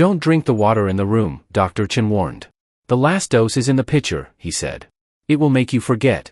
Don't drink the water in the room, Dr. Chen warned. The last dose is in the pitcher, he said. It will make you forget.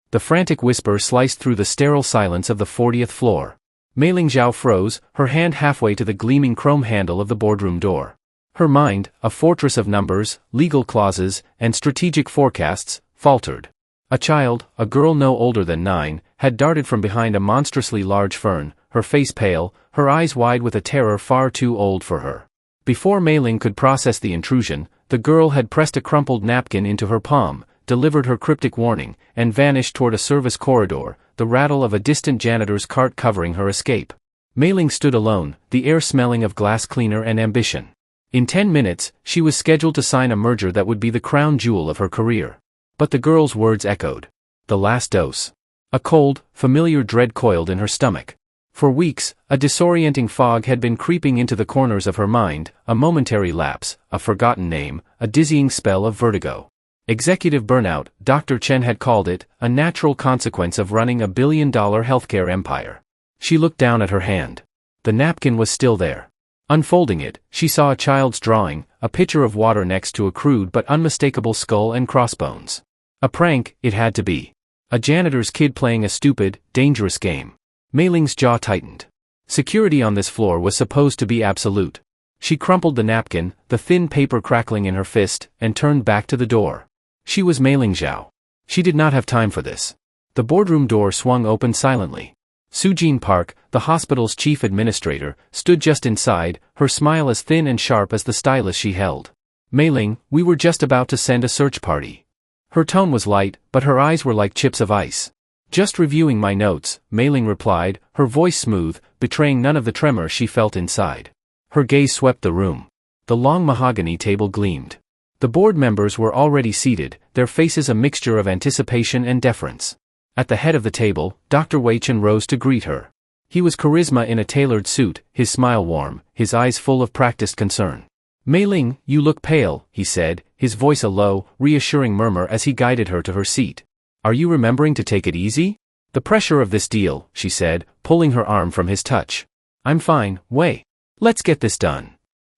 The frantic whisper sliced through the sterile silence of the 40th floor. Mei Ling Zhao froze, her hand halfway to the gleaming chrome handle of the boardroom door. Her mind, a fortress of numbers, legal clauses, and strategic forecasts, faltered. A child, a girl no older than 9, had darted from behind a monstrously large fern, her face pale, her eyes wide with a terror far too old for her. Before Mei Ling could process the intrusion, the girl had pressed a crumpled napkin into her palm, delivered her cryptic warning, and vanished toward a service corridor, the rattle of a distant janitor's cart covering her escape. Mei Ling stood alone, the air smelling of glass cleaner and ambition. In 10 minutes, she was scheduled to sign a merger that would be the crown jewel of her career. But the girl's words echoed. The last dose. A cold, familiar dread coiled in her stomach. For weeks, a disorienting fog had been creeping into the corners of her mind, a momentary lapse, a forgotten name, a dizzying spell of vertigo. Executive burnout, Dr. Chen had called it, a natural consequence of running a billion-dollar healthcare empire. She looked down at her hand. The napkin was still there. Unfolding it, she saw a child's drawing, a pitcher of water next to a crude but unmistakable skull and crossbones. A prank, it had to be. A janitor's kid playing a stupid, dangerous game. Mei Ling's jaw tightened. Security on this floor was supposed to be absolute. She crumpled the napkin, the thin paper crackling in her fist, and turned back to the door. She was Mei Ling Zhao. She did not have time for this. The boardroom door swung open silently. Sujin Park, the hospital's chief administrator, stood just inside, her smile as thin and sharp as the stylus she held. Mei Ling, we were just about to send a search party. Her tone was light, but her eyes were like chips of ice. Just reviewing my notes, Mei Ling replied, her voice smooth, betraying none of the tremor she felt inside. Her gaze swept the room. The long mahogany table gleamed. The board members were already seated, their faces a mixture of anticipation and deference. At the head of the table, Dr. Wei Chen rose to greet her. He was charisma in a tailored suit, his smile warm, his eyes full of practiced concern. Mei Ling, you look pale, he said, his voice a low, reassuring murmur as he guided her to her seat. Are you remembering to take it easy? The pressure of this deal, she said, pulling her arm from his touch. I'm fine, Wei. Let's get this done.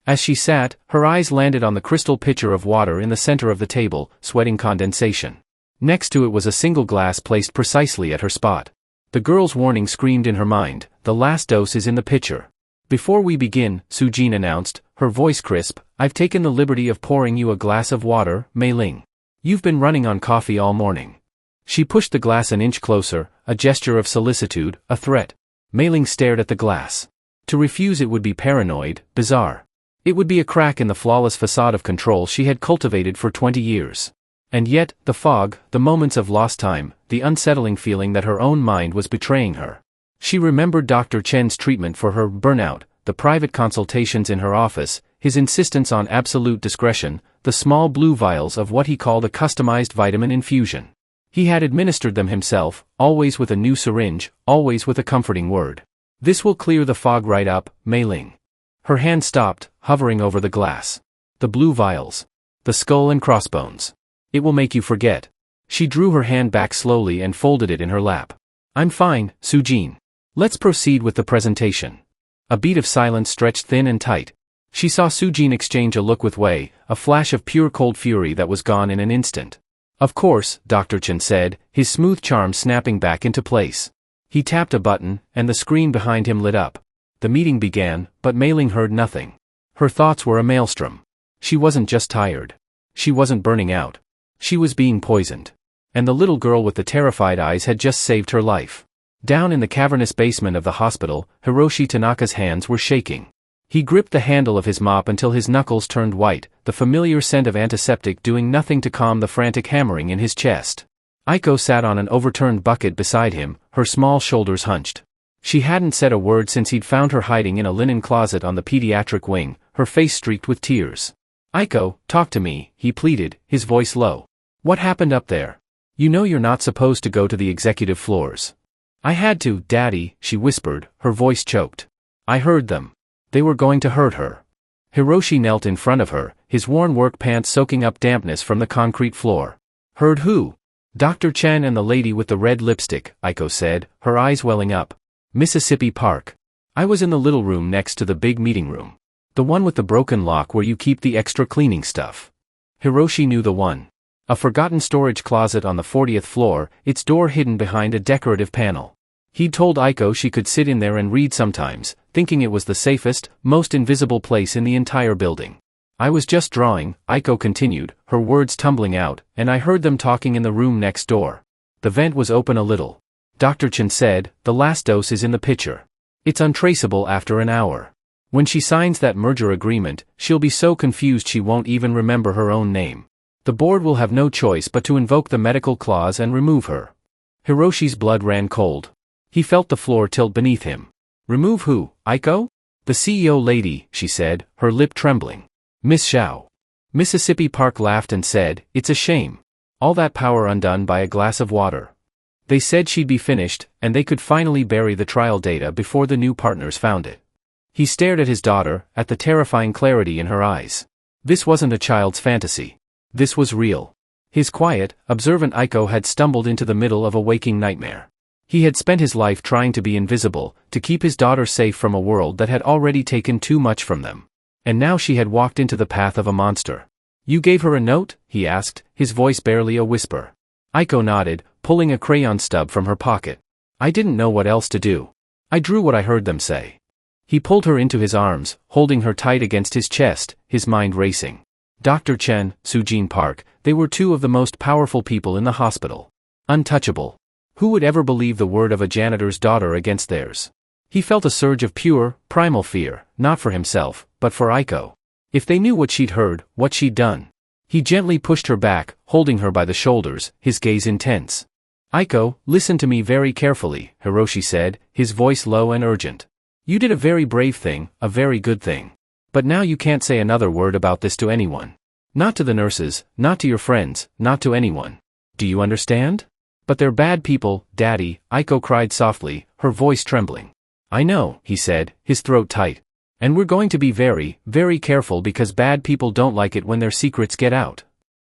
As she sat, her eyes landed on the crystal pitcher of water in the center of the table, sweating condensation. Next to it was a single glass placed precisely at her spot. The girl's warning screamed in her mind, the last dose is in the pitcher. Before we begin, Sujin announced, her voice crisp, I've taken the liberty of pouring you a glass of water, Mei Ling. You've been running on coffee all morning. She pushed the glass an inch closer, a gesture of solicitude, a threat. Mei Ling stared at the glass. To refuse it would be paranoid, bizarre. It would be a crack in the flawless facade of control she had cultivated for 20 years. And yet, the fog, the moments of lost time, the unsettling feeling that her own mind was betraying her. She remembered Dr. Chen's treatment for her burnout, the private consultations in her office, his insistence on absolute discretion, the small blue vials of what he called a customized vitamin infusion. He had administered them himself, always with a new syringe, always with a comforting word. This will clear the fog right up, Mei Ling. Her hand stopped, hovering over the glass. The blue vials. The skull and crossbones. It will make you forget. She drew her hand back slowly and folded it in her lap. I'm fine, Sujin. Let's proceed with the presentation. A beat of silence stretched thin and tight. She saw Sujin exchange a look with Wei, a flash of pure cold fury that was gone in an instant. Of course, Dr. Chen said, his smooth charm snapping back into place. He tapped a button, and the screen behind him lit up. The meeting began, but Mei Ling heard nothing. Her thoughts were a maelstrom. She wasn't just tired. She wasn't burning out. She was being poisoned. And the little girl with the terrified eyes had just saved her life. Down in the cavernous basement of the hospital, Hiroshi Tanaka's hands were shaking. He gripped the handle of his mop until his knuckles turned white, the familiar scent of antiseptic doing nothing to calm the frantic hammering in his chest. Aiko sat on an overturned bucket beside him, her small shoulders hunched. She hadn't said a word since he'd found her hiding in a linen closet on the pediatric wing, her face streaked with tears. Aiko, talk to me, he pleaded, his voice low. What happened up there? You know you're not supposed to go to the executive floors. I had to, Daddy, she whispered, her voice choked. I heard them. They were going to hurt her. Hiroshi knelt in front of her, his worn work pants soaking up dampness from the concrete floor. Heard who? Dr. Chen and the lady with the red lipstick, Aiko said, her eyes welling up. Mississippi Park. I was in the little room next to the big meeting room. The one with the broken lock where you keep the extra cleaning stuff. Hiroshi knew the one. A forgotten storage closet on the 40th floor, its door hidden behind a decorative panel. He'd told Aiko she could sit in there and read sometimes, thinking it was the safest, most invisible place in the entire building. I was just drawing, Aiko continued, her words tumbling out, and I heard them talking in the room next door. The vent was open a little. Dr. Chen said, the last dose is in the picture. It's untraceable after an hour. When she signs that merger agreement, she'll be so confused she won't even remember her own name. The board will have no choice but to invoke the medical clause and remove her. Hiroshi's blood ran cold. He felt the floor tilt beneath him. Remove who, Aiko? The CEO lady, she said, her lip trembling. Miss Xiao. Mississippi Park laughed and said, it's a shame. All that power undone by a glass of water. They said she'd be finished, and they could finally bury the trial data before the new partners found it. He stared at his daughter, at the terrifying clarity in her eyes. This wasn't a child's fantasy. This was real. His quiet, observant Aiko had stumbled into the middle of a waking nightmare. He had spent his life trying to be invisible, to keep his daughter safe from a world that had already taken too much from them. And now she had walked into the path of a monster. You gave her a note? He asked, his voice barely a whisper. Aiko nodded, pulling a crayon stub from her pocket. I didn't know what else to do. I drew what I heard them say. He pulled her into his arms, holding her tight against his chest, his mind racing. Dr. Chen, Sujin Park, they were two of the most powerful people in the hospital. Untouchable. Who would ever believe the word of a janitor's daughter against theirs? He felt a surge of pure, primal fear, not for himself, but for Aiko. If they knew what she'd heard, what she'd done. He gently pushed her back, holding her by the shoulders, his gaze intense. Aiko, listen to me very carefully, Hiroshi said, his voice low and urgent. You did a very brave thing, a very good thing. But now you can't say another word about this to anyone. Not to the nurses, not to your friends, not to anyone. Do you understand? But they're bad people, Daddy, Aiko cried softly, her voice trembling. I know, he said, his throat tight. And we're going to be very, very careful because bad people don't like it when their secrets get out.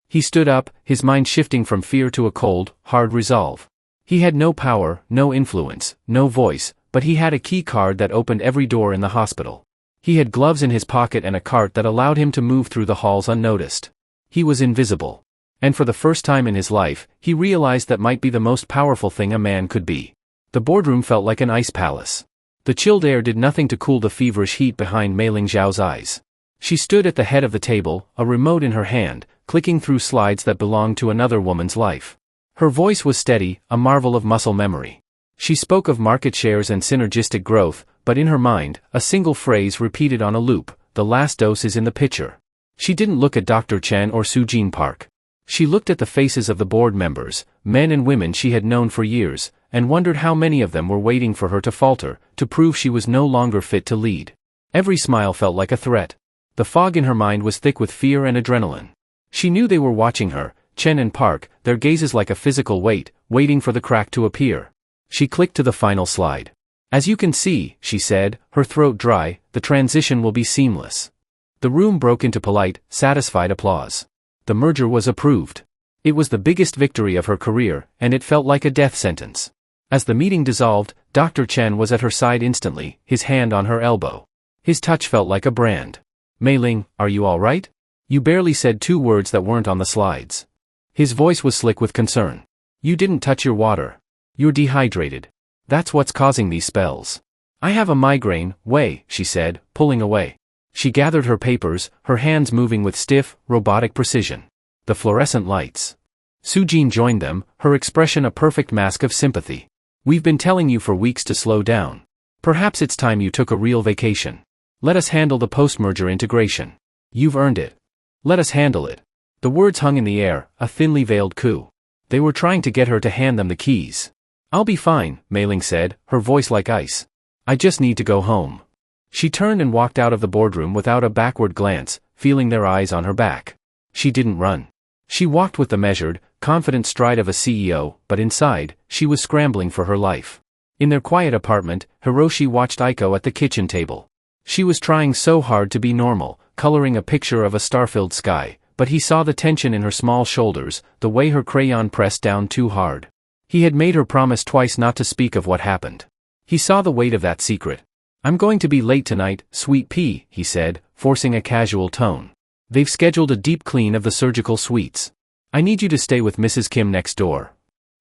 He stood up, his mind shifting from fear to a cold, hard resolve. He had no power, no influence, no voice, but he had a key card that opened every door in the hospital. He had gloves in his pocket and a cart that allowed him to move through the halls unnoticed. He was invisible. And for the first time in his life, he realized that might be the most powerful thing a man could be. The boardroom felt like an ice palace. The chilled air did nothing to cool the feverish heat behind Mei Ling Zhao's eyes. She stood at the head of the table, a remote in her hand, clicking through slides that belonged to another woman's life. Her voice was steady, a marvel of muscle memory. She spoke of market shares and synergistic growth, but in her mind, a single phrase repeated on a loop, the last dose is in the picture. She didn't look at Dr. Chen or Sujin Park. She looked at the faces of the board members, men and women she had known for years, and wondered how many of them were waiting for her to falter, to prove she was no longer fit to lead. Every smile felt like a threat. The fog in her mind was thick with fear and adrenaline. She knew they were watching her, Chen and Park, their gazes like a physical weight, waiting for the crack to appear. She clicked to the final slide. As you can see, she said, her throat dry, the transition will be seamless. The room broke into polite, satisfied applause. The merger was approved. It was the biggest victory of her career, and it felt like a death sentence. As the meeting dissolved, Dr. Chen was at her side instantly, his hand on her elbow. His touch felt like a brand. Mei Ling, are you all right? You barely said 2 words that weren't on the slides. His voice was slick with concern. You didn't touch your water. You're dehydrated. That's what's causing these spells. I have a migraine, Wei, she said, pulling away. She gathered her papers, her hands moving with stiff, robotic precision. The fluorescent lights. Sujin joined them, her expression a perfect mask of sympathy. We've been telling you for weeks to slow down. Perhaps it's time you took a real vacation. Let us handle the post-merger integration. You've earned it. Let us handle it. The words hung in the air, a thinly veiled coup. They were trying to get her to hand them the keys. I'll be fine, Mei Ling said, her voice like ice. I just need to go home. She turned and walked out of the boardroom without a backward glance, feeling their eyes on her back. She didn't run. She walked with the measured, confident stride of a CEO, but inside, she was scrambling for her life. In their quiet apartment, Hiroshi watched Aiko at the kitchen table. She was trying so hard to be normal, coloring a picture of a star-filled sky, but he saw the tension in her small shoulders, the way her crayon pressed down too hard. He had made her promise twice not to speak of what happened. He saw the weight of that secret. I'm going to be late tonight, sweet pea, he said, forcing a casual tone. They've scheduled a deep clean of the surgical suites. I need you to stay with Mrs. Kim next door.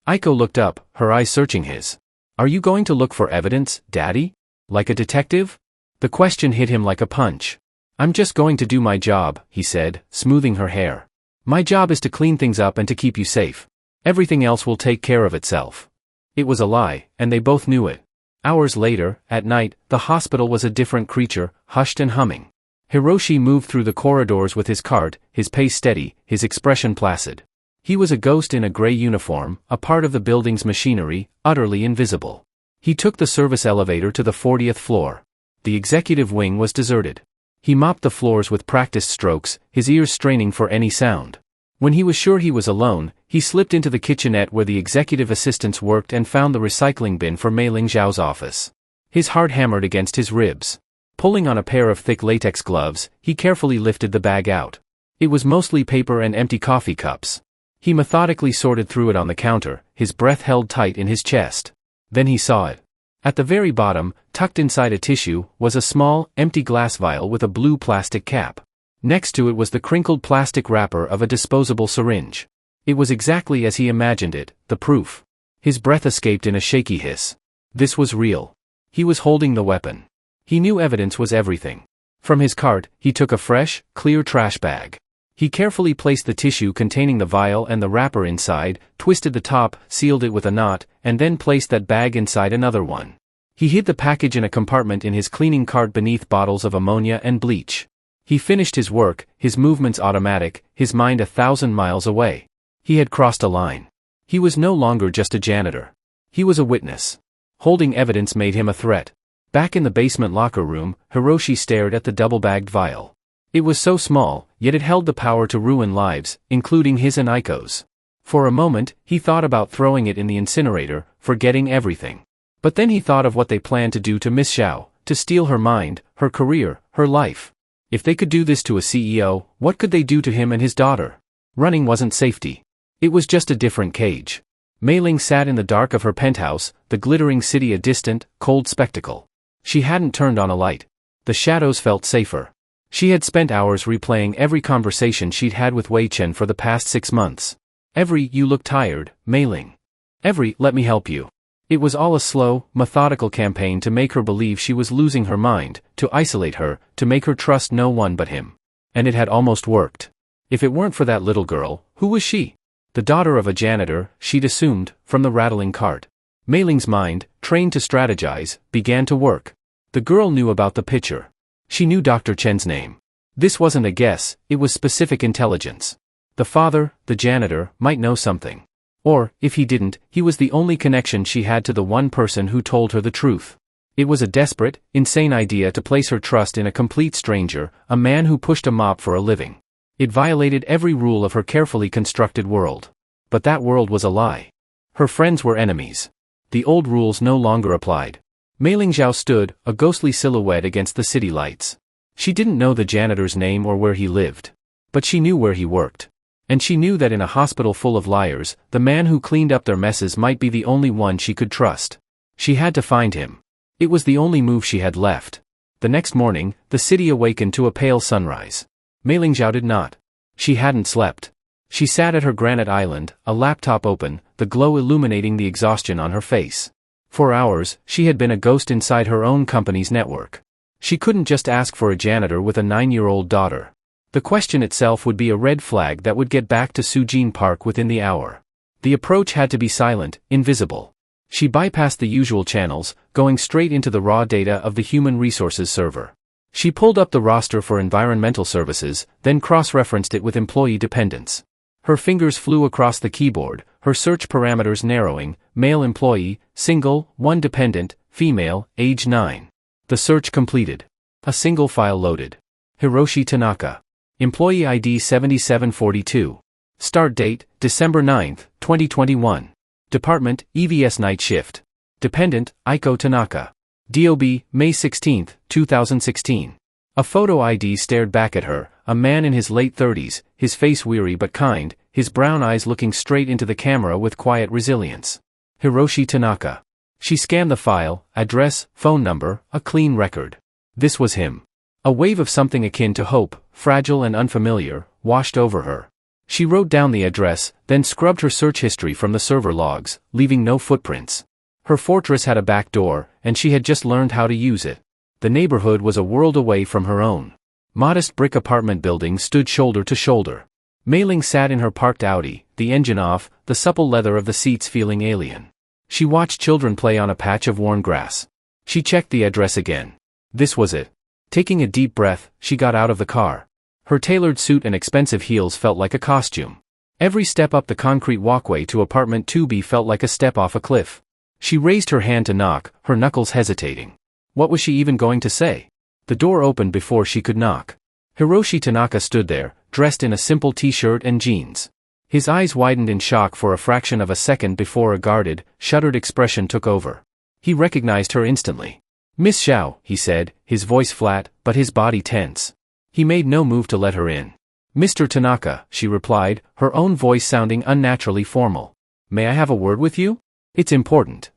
Aiko looked up, her eyes searching his. Are you going to look for evidence, Daddy? Like a detective? The question hit him like a punch. I'm just going to do my job, he said, smoothing her hair. My job is to clean things up and to keep you safe. Everything else will take care of itself. It was a lie, and they both knew it. Hours later, at night, the hospital was a different creature, hushed and humming. Hiroshi moved through the corridors with his cart, his pace steady, his expression placid. He was a ghost in a gray uniform, a part of the building's machinery, utterly invisible. He took the service elevator to the 40th floor. The executive wing was deserted. He mopped the floors with practiced strokes, his ears straining for any sound. When he was sure he was alone, he slipped into the kitchenette where the executive assistants worked and found the recycling bin for Mei Ling Zhao's office. His heart hammered against his ribs. Pulling on a pair of thick latex gloves, he carefully lifted the bag out. It was mostly paper and empty coffee cups. He methodically sorted through it on the counter, his breath held tight in his chest. Then he saw it. At the very bottom, tucked inside a tissue, was a small, empty glass vial with a blue plastic cap. Next to it was the crinkled plastic wrapper of a disposable syringe. It was exactly as he imagined it, the proof. His breath escaped in a shaky hiss. This was real. He was holding the weapon. He knew evidence was everything. From his cart, he took a fresh, clear trash bag. He carefully placed the tissue containing the vial and the wrapper inside, twisted the top, sealed it with a knot, and then placed that bag inside another one. He hid the package in a compartment in his cleaning cart beneath bottles of ammonia and bleach. He finished his work, his movements automatic, his mind 1,000 miles away. He had crossed a line. He was no longer just a janitor. He was a witness. Holding evidence made him a threat. Back in the basement locker room, Hiroshi stared at the double-bagged vial. It was so small, yet it held the power to ruin lives, including his and Aiko's. For a moment, he thought about throwing it in the incinerator, forgetting everything. But then he thought of what they planned to do to Miss Zhao, to steal her mind, her career, her life. If they could do this to a CEO, what could they do to him and his daughter? Running wasn't safety. It was just a different cage. Mei Ling sat in the dark of her penthouse, the glittering city a distant, cold spectacle. She hadn't turned on a light. The shadows felt safer. She had spent hours replaying every conversation she'd had with Wei Chen for the past 6 months. Every, you look tired, Mei Ling. Every, let me help you. It was all a slow, methodical campaign to make her believe she was losing her mind, to isolate her, to make her trust no one but him. And it had almost worked. If it weren't for that little girl, who was she? The daughter of a janitor, she'd assumed, from the rattling cart. Mei Ling's mind, trained to strategize, began to work. The girl knew about the picture. She knew Dr. Chen's name. This wasn't a guess, it was specific intelligence. The father, the janitor, might know something. Or, if he didn't, he was the only connection she had to the one person who told her the truth. It was a desperate, insane idea to place her trust in a complete stranger, a man who pushed a mop for a living. It violated every rule of her carefully constructed world. But that world was a lie. Her friends were enemies. The old rules no longer applied. Mei Ling Zhao stood, a ghostly silhouette against the city lights. She didn't know the janitor's name or where he lived. But she knew where he worked. And she knew that in a hospital full of liars, the man who cleaned up their messes might be the only one she could trust. She had to find him. It was the only move she had left. The next morning, the city awakened to a pale sunrise. Mei Ling Zhao did not. She hadn't slept. She sat at her granite island, a laptop open, the glow illuminating the exhaustion on her face. For hours, she had been a ghost inside her own company's network. She couldn't just ask for a janitor with a 9-year-old daughter. The question itself would be a red flag that would get back to Sujin Park within the hour. The approach had to be silent, invisible. She bypassed the usual channels, going straight into the raw data of the human resources server. She pulled up the roster for environmental services, then cross-referenced it with employee dependents. Her fingers flew across the keyboard, her search parameters narrowing: male employee, single, 1 dependent, female, age 9. The search completed. A single file loaded. Hiroshi Tanaka. Employee ID 7742. Start date, December 9, 2021. Department, EVS Night Shift. Dependent, Aiko Tanaka. DOB, May 16, 2016. A photo ID stared back at her, a man in his late 30s, his face weary but kind, his brown eyes looking straight into the camera with quiet resilience. Hiroshi Tanaka. She scanned the file, address, phone number, a clean record. This was him. A wave of something akin to hope, fragile and unfamiliar, washed over her. She wrote down the address, then scrubbed her search history from the server logs, leaving no footprints. Her fortress had a back door, and she had just learned how to use it. The neighborhood was a world away from her own. Modest brick apartment buildings stood shoulder to shoulder. Mei Ling sat in her parked Audi, the engine off, the supple leather of the seats feeling alien. She watched children play on a patch of worn grass. She checked the address again. This was it. Taking a deep breath, she got out of the car. Her tailored suit and expensive heels felt like a costume. Every step up the concrete walkway to apartment 2B felt like a step off a cliff. She raised her hand to knock, her knuckles hesitating. What was she even going to say? The door opened before she could knock. Hiroshi Tanaka stood there, dressed in a simple t-shirt and jeans. His eyes widened in shock for a fraction of a second before a guarded, shuttered expression took over. He recognized her instantly. "Miss Xiao," he said, his voice flat, but his body tense. He made no move to let her in. "Mr. Tanaka," she replied, her own voice sounding unnaturally formal. "May I have a word with you? It's important."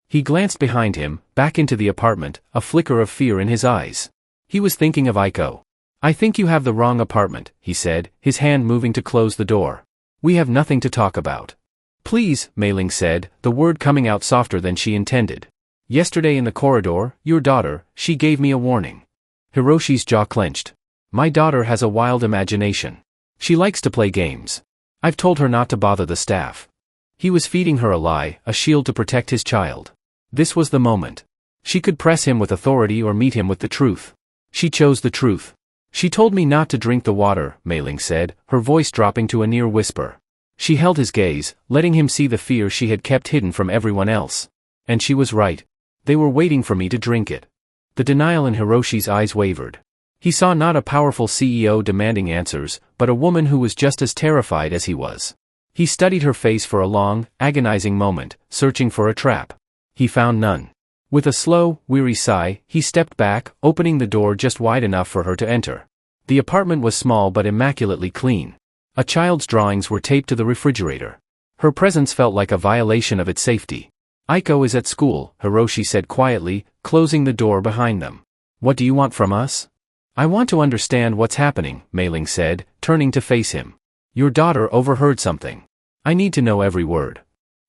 He glanced behind him, back into the apartment, a flicker of fear in his eyes. He was thinking of Aiko. "I think you have the wrong apartment," he said, his hand moving to close the door. "We have nothing to talk about." "Please," Mei Ling said, the word coming out softer than she intended. "Yesterday in the corridor, your daughter, she gave me a warning." Hiroshi's jaw clenched. "My daughter has a wild imagination. She likes to play games. I've told her not to bother the staff." He was feeding her a lie, a shield to protect his child. This was the moment. She could press him with authority or meet him with the truth. She chose the truth. "She told me not to drink the water," Mei Ling said, her voice dropping to a near whisper. She held his gaze, letting him see the fear she had kept hidden from everyone else. And she was right. They were waiting for me to drink it. The denial in Hiroshi's eyes wavered. He saw not a powerful CEO demanding answers, but a woman who was just as terrified as he was. He studied her face for a long, agonizing moment, searching for a trap. He found none. With a slow, weary sigh, he stepped back, opening the door just wide enough for her to enter. The apartment was small but immaculately clean. A child's drawings were taped to the refrigerator. Her presence felt like a violation of its safety. "Aiko is at school," Hiroshi said quietly, closing the door behind them. "What do you want from us?" "I want to understand what's happening," Mei Ling said, turning to face him. "Your daughter overheard something. I need to know every word."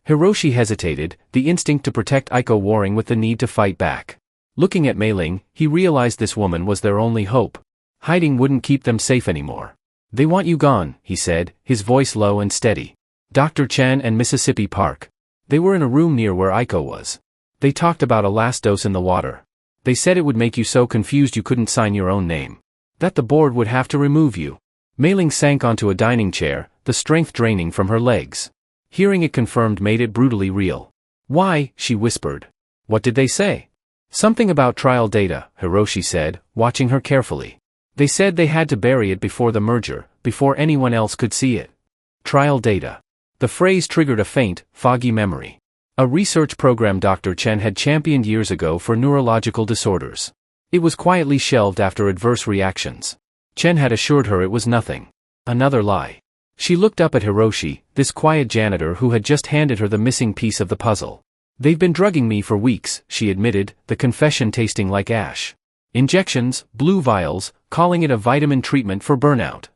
Hiroshi hesitated, the instinct to protect Aiko warring with the need to fight back. Looking at Mei Ling, he realized this woman was their only hope. Hiding wouldn't keep them safe anymore. "They want you gone," he said, his voice low and steady. "Dr. Chen and Mississippi Park. They were in a room near where Aiko was. They talked about a last dose in the water. They said it would make you so confused you couldn't sign your own name. That the board would have to remove you." Mei Ling sank onto a dining chair, the strength draining from her legs. Hearing it confirmed made it brutally real. "Why?" she whispered. "What did they say?" "Something about trial data," Hiroshi said, watching her carefully. "They said they had to bury it before the merger, before anyone else could see it." Trial data. The phrase triggered a faint, foggy memory. A research program Dr. Chen had championed years ago for neurological disorders. It was quietly shelved after adverse reactions. Chen had assured her it was nothing. Another lie. She looked up at Hiroshi, this quiet janitor who had just handed her the missing piece of the puzzle. "They've been drugging me for weeks," she admitted, the confession tasting like ash. "Injections, blue vials, calling it a vitamin treatment for burnout."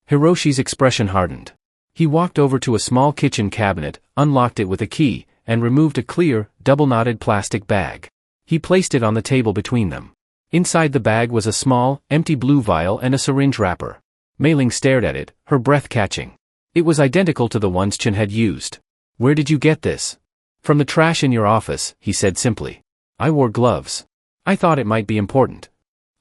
Hiroshi's expression hardened. He walked over to a small kitchen cabinet, unlocked it with a key, and removed a clear, double-knotted plastic bag. He placed it on the table between them. Inside the bag was a small, empty blue vial and a syringe wrapper. Mei Ling stared at it, her breath catching. It was identical to the ones Chen had used. "Where did you get this?" "From the trash in your office," he said simply. "I wore gloves. I thought it might be important."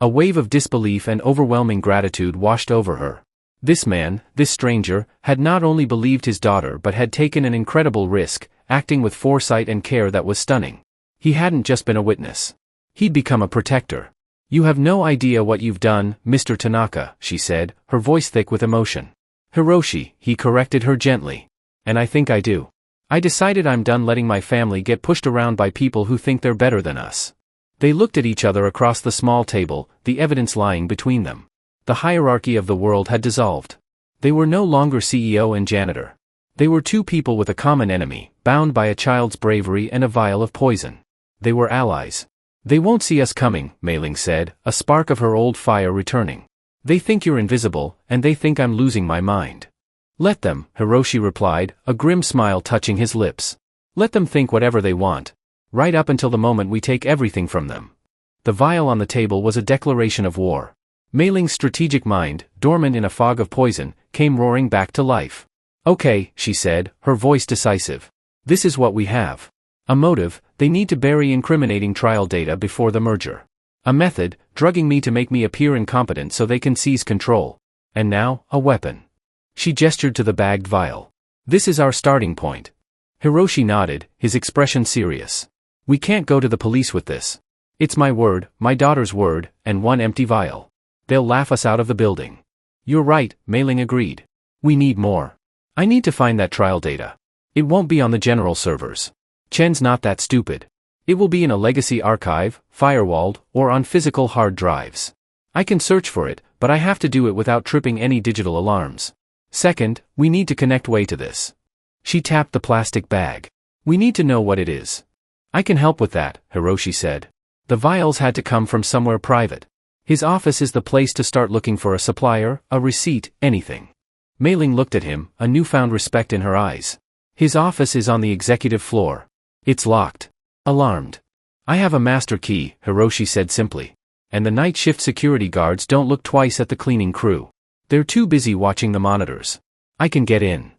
A wave of disbelief and overwhelming gratitude washed over her. This man, this stranger, had not only believed his daughter but had taken an incredible risk, acting with foresight and care that was stunning. He hadn't just been a witness. He'd become a protector. "You have no idea what you've done, Mr. Tanaka," she said, her voice thick with emotion. "Hiroshi," he corrected her gently. "And I think I do. I decided I'm done letting my family get pushed around by people who think they're better than us." They looked at each other across the small table, the evidence lying between them. The hierarchy of the world had dissolved. They were no longer CEO and janitor. They were two people with a common enemy, bound by a child's bravery and a vial of poison. They were allies. They won't see us coming, Mei Ling said, a spark of her old fire returning. They think you're invisible, and they think I'm losing my mind. Let them, Hiroshi replied, a grim smile touching his lips. Let them think whatever they want. Right up until the moment we take everything from them. The vial on the table was a declaration of war. Mei Ling's strategic mind, dormant in a fog of poison, came roaring back to life. Okay, she said, her voice decisive. This is what we have. A motive, they need to bury incriminating trial data before the merger. A method, drugging me to make me appear incompetent so they can seize control. And now, a weapon. She gestured to the bagged vial. This is our starting point. Hiroshi nodded, his expression serious. We can't go to the police with this. It's my word, my daughter's word, and one empty vial. They'll laugh us out of the building. You're right, Mei Ling agreed. We need more. I need to find that trial data. It won't be on the general servers. Chen's not that stupid. It will be in a legacy archive, firewalled, or on physical hard drives. I can search for it, but I have to do it without tripping any digital alarms. Second, we need to connect Wei to this. She tapped the plastic bag. We need to know what it is. I can help with that, Hiroshi said. The vials had to come from somewhere private. His office is the place to start looking for a supplier, a receipt, anything. Mei Ling looked at him, a newfound respect in her eyes. His office is on the executive floor. It's locked. Alarmed. I have a master key, Hiroshi said simply. And the night shift security guards don't look twice at the cleaning crew. They're too busy watching the monitors. I can get in.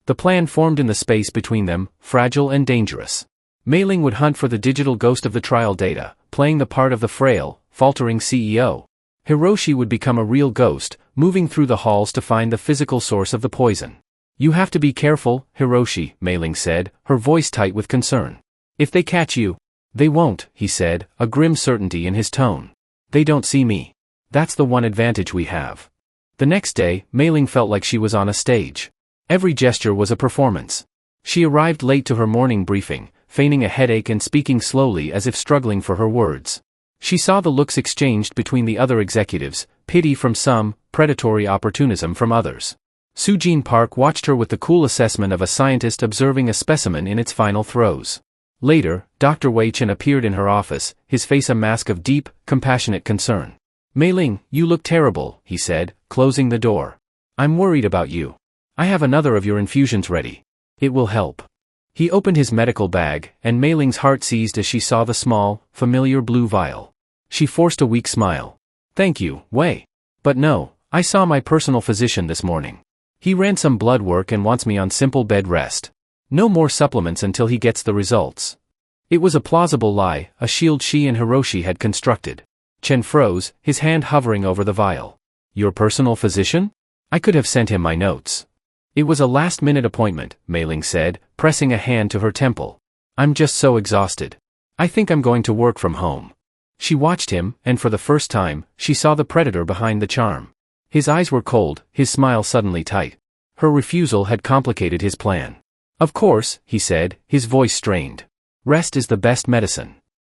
The plan formed in the space between them, fragile and dangerous. Mei Ling would hunt for the digital ghost of the trial data, playing the part of the frail, faltering CEO. Hiroshi would become a real ghost, moving through the halls to find the physical source of the poison. You have to be careful, Hiroshi, Mei Ling said, her voice tight with concern. If they catch you. They won't, he said, a grim certainty in his tone. They don't see me. That's the one advantage we have. The next day, Mei Ling felt like she was on a stage. Every gesture was a performance. She arrived late to her morning briefing, feigning a headache and speaking slowly as if struggling for her words. She saw the looks exchanged between the other executives, pity from some, predatory opportunism from others. Sujin Park watched her with the cool assessment of a scientist observing a specimen in its final throes. Later, Dr. Wei Chen appeared in her office, his face a mask of deep, compassionate concern. Mei Ling, you look terrible, he said, closing the door. I'm worried about you. I have another of your infusions ready. It will help. He opened his medical bag, and Mei Ling's heart seized as she saw the small, familiar blue vial. She forced a weak smile. Thank you, Wei. But no, I saw my personal physician this morning. He ran some blood work and wants me on simple bed rest. No more supplements until he gets the results. It was a plausible lie, a shield she and Hiroshi had constructed. Chen froze, his hand hovering over the vial. Your personal physician? I could have sent him my notes. It was a last-minute appointment, Mei Ling said, pressing a hand to her temple. I'm just so exhausted. I think I'm going to work from home. She watched him, and for the first time, she saw the predator behind the charm. His eyes were cold, his smile suddenly tight. Her refusal had complicated his plan. Of course, he said, his voice strained. Rest is the best medicine.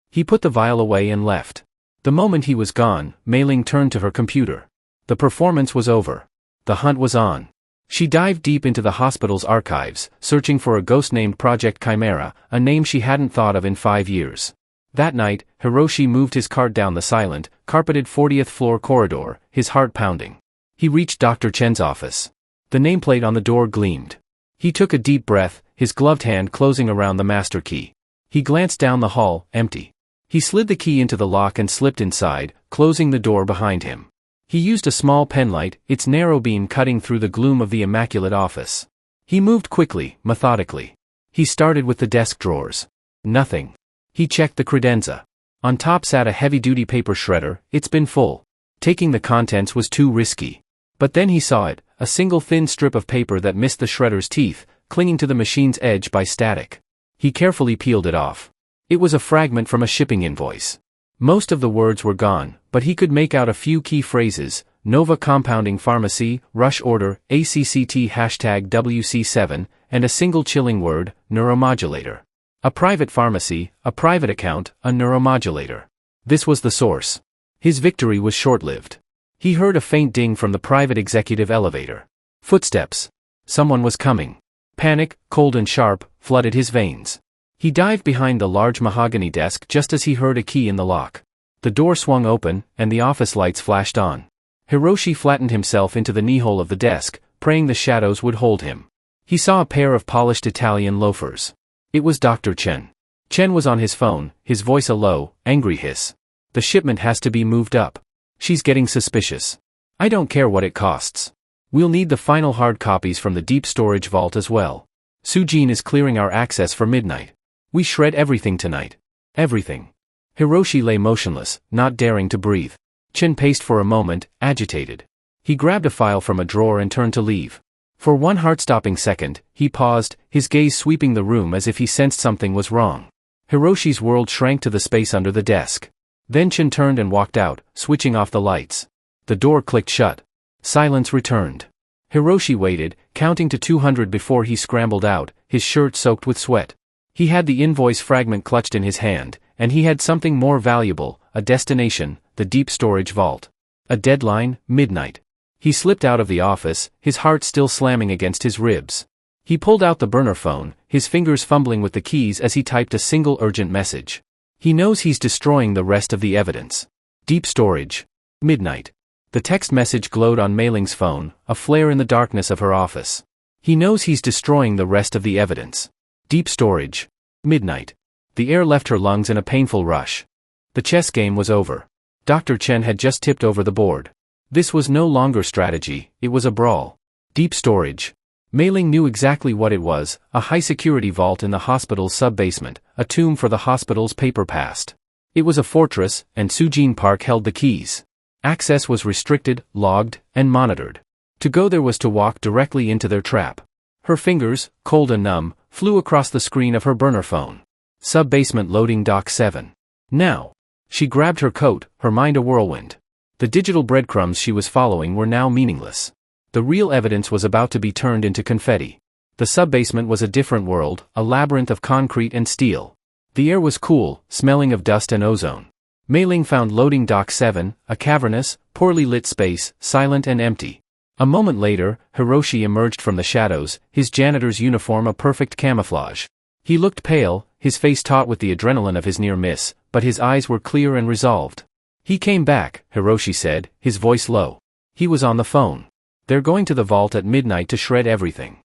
He put the vial away and left. The moment he was gone, Mei Ling turned to her computer. The performance was over. The hunt was on. She dived deep into the hospital's archives, searching for a ghost named Project Chimera, a name she hadn't thought of in 5 years. That night, Hiroshi moved his cart down the silent, carpeted 40th floor corridor, his heart pounding. He reached Dr. Chen's office. The nameplate on the door gleamed. He took a deep breath, his gloved hand closing around the master key. He glanced down the hall, empty. He slid the key into the lock and slipped inside, closing the door behind him. He used a small penlight, its narrow beam cutting through the gloom of the immaculate office. He moved quickly, methodically. He started with the desk drawers. Nothing. He checked the credenza. On top sat a heavy-duty paper shredder, it's been full. Taking the contents was too risky. But then he saw it, a single thin strip of paper that missed the shredder's teeth, clinging to the machine's edge by static. He carefully peeled it off. It was a fragment from a shipping invoice. Most of the words were gone, but he could make out a few key phrases: Nova Compounding Pharmacy, Rush Order, ACCT #WC7, and a single chilling word, neuromodulator. A private pharmacy, a private account, a neuromodulator. This was the source. His victory was short-lived. He heard a faint ding from the private executive elevator. Footsteps. Someone was coming. Panic, cold and sharp, flooded his veins. He dived behind the large mahogany desk just as he heard a key in the lock. The door swung open, and the office lights flashed on. Hiroshi flattened himself into the knee-hole of the desk, praying the shadows would hold him. He saw a pair of polished Italian loafers. It was Dr. Chen. Chen was on his phone, his voice a low, angry hiss. The shipment has to be moved up. She's getting suspicious. I don't care what it costs. We'll need the final hard copies from the deep storage vault as well. Sujin is clearing our access for midnight. We shred everything tonight. Everything. Hiroshi lay motionless, not daring to breathe. Chen paced for a moment, agitated. He grabbed a file from a drawer and turned to leave. For one heart-stopping second, he paused, his gaze sweeping the room as if he sensed something was wrong. Hiroshi's world shrank to the space under the desk. Then Chen turned and walked out, switching off the lights. The door clicked shut. Silence returned. Hiroshi waited, counting to 200 before he scrambled out, his shirt soaked with sweat. He had the invoice fragment clutched in his hand, and he had something more valuable, a destination, the deep storage vault. A deadline, midnight. He slipped out of the office, his heart still slamming against his ribs. He pulled out the burner phone, his fingers fumbling with the keys as he typed a single urgent message. He knows he's destroying the rest of the evidence. Deep storage. Midnight. The text message glowed on Mei Ling's phone, a flare in the darkness of her office. He knows he's destroying the rest of the evidence. Deep storage. Midnight. The air left her lungs in a painful rush. The chess game was over. Dr. Chen had just tipped over the board. This was no longer strategy, it was a brawl. Deep storage. Mei Ling knew exactly what it was, a high-security vault in the hospital's sub-basement, a tomb for the hospital's paper past. It was a fortress, and Sujin Park held the keys. Access was restricted, logged, and monitored. To go there was to walk directly into their trap. Her fingers, cold and numb, flew across the screen of her burner phone. Sub-basement loading dock 7. Now. She grabbed her coat, her mind a whirlwind. The digital breadcrumbs she was following were now meaningless. The real evidence was about to be turned into confetti. The sub-basement was a different world, a labyrinth of concrete and steel. The air was cool, smelling of dust and ozone. Mei Ling found loading dock 7, a cavernous, poorly lit space, silent and empty. A moment later, Hiroshi emerged from the shadows, his janitor's uniform a perfect camouflage. He looked pale, his face taut with the adrenaline of his near miss, but his eyes were clear and resolved. He came back, Hiroshi said, his voice low. He was on the phone. They're going to the vault at midnight to shred everything.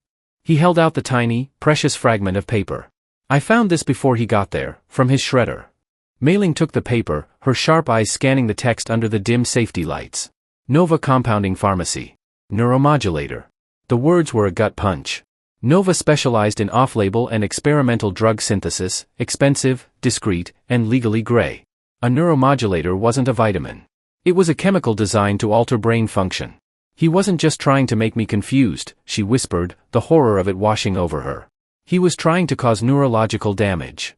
He held out the tiny, precious fragment of paper. I found this before he got there, from his shredder. Mei Ling took the paper, her sharp eyes scanning the text under the dim safety lights. Nova Compounding Pharmacy. Neuromodulator. The words were a gut punch. Nova specialized in off-label and experimental drug synthesis, expensive, discreet, and legally gray. A neuromodulator wasn't a vitamin. It was a chemical designed to alter brain function. He wasn't just trying to make me confused, she whispered, the horror of it washing over her. He was trying to cause neurological damage.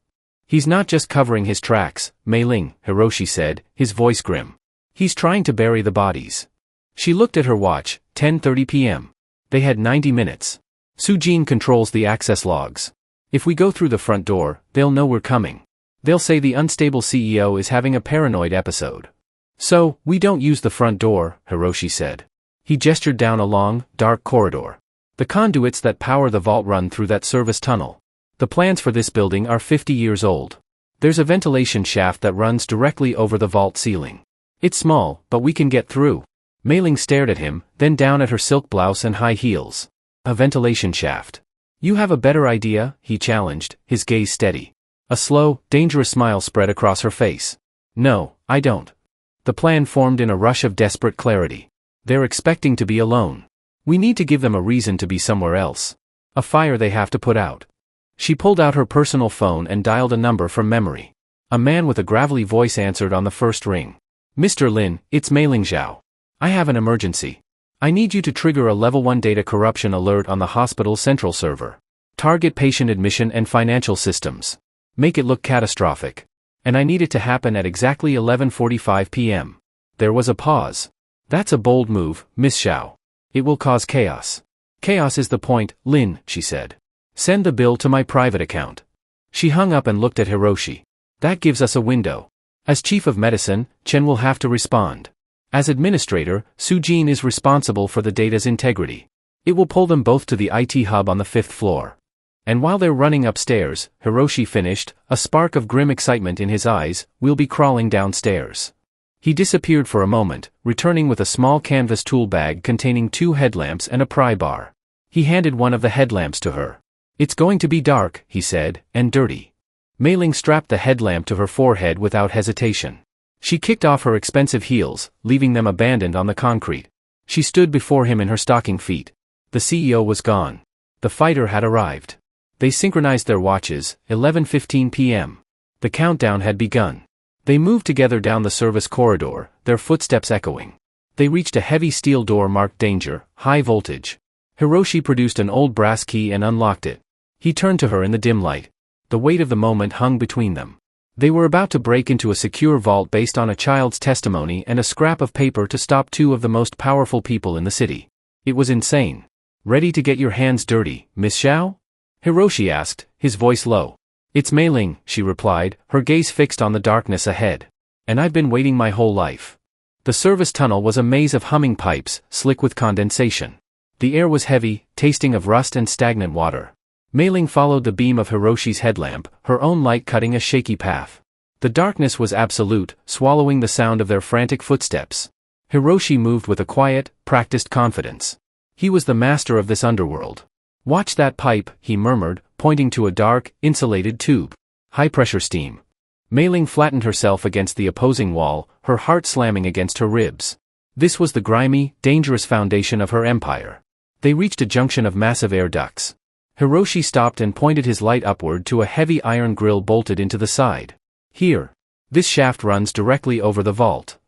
He's not just covering his tracks, Mei Ling, Hiroshi said, his voice grim. He's trying to bury the bodies. She looked at her watch, 10:30 p.m. They had 90 minutes. Sujin controls the access logs. If we go through the front door, they'll know we're coming. They'll say the unstable CEO is having a paranoid episode. So, we don't use the front door, Hiroshi said. He gestured down a long, dark corridor. The conduits that power the vault run through that service tunnel. The plans for this building are 50 years old. There's a ventilation shaft that runs directly over the vault ceiling. It's small, but we can get through. Mei Ling stared at him, then down at her silk blouse and high heels. A ventilation shaft. You have a better idea, he challenged, his gaze steady. A slow, dangerous smile spread across her face. No, I don't. The plan formed in a rush of desperate clarity. They're expecting to be alone. We need to give them a reason to be somewhere else. A fire they have to put out. She pulled out her personal phone and dialed a number from memory. A man with a gravelly voice answered on the first ring. Mr. Lin, it's Mei Ling Zhao. I have an emergency. I need you to trigger a level 1 data corruption alert on the hospital central server. Target patient admission and financial systems. Make it look catastrophic. And I need it to happen at exactly 11:45 p.m. There was a pause. That's a bold move, Miss Zhao. It will cause chaos. Chaos is the point, Lin, she said. Send the bill to my private account. She hung up and looked at Hiroshi. That gives us a window. As chief of medicine, Chen will have to respond. As administrator, Sujin is responsible for the data's integrity. It will pull them both to the IT hub on the 5th floor. And while they're running upstairs, Hiroshi finished, a spark of grim excitement in his eyes, we'll be crawling downstairs. He disappeared for a moment, returning with a small canvas tool bag containing 2 headlamps and a pry bar. He handed one of the headlamps to her. It's going to be dark, he said, and dirty. Mei Ling strapped the headlamp to her forehead without hesitation. She kicked off her expensive heels, leaving them abandoned on the concrete. She stood before him in her stocking feet. The CEO was gone. The fighter had arrived. They synchronized their watches, 11:15 p.m. The countdown had begun. They moved together down the service corridor, their footsteps echoing. They reached a heavy steel door marked danger, high voltage. Hiroshi produced an old brass key and unlocked it. He turned to her in the dim light. The weight of the moment hung between them. They were about to break into a secure vault based on a child's testimony and a scrap of paper to stop 2 of the most powerful people in the city. It was insane. Ready to get your hands dirty, Miss Xiao? Hiroshi asked, his voice low. It's Mei Ling, she replied, her gaze fixed on the darkness ahead. And I've been waiting my whole life. The service tunnel was a maze of humming pipes, slick with condensation. The air was heavy, tasting of rust and stagnant water. Mei Ling followed the beam of Hiroshi's headlamp, her own light cutting a shaky path. The darkness was absolute, swallowing the sound of their frantic footsteps. Hiroshi moved with a quiet, practiced confidence. He was the master of this underworld. Watch that pipe, he murmured, pointing to a dark, insulated tube. High-pressure steam. Mei Ling flattened herself against the opposing wall, her heart slamming against her ribs. This was the grimy, dangerous foundation of her empire. They reached a junction of massive air ducts. Hiroshi stopped and pointed his light upward to a heavy iron grill bolted into the side. Here. This shaft runs directly over the vault.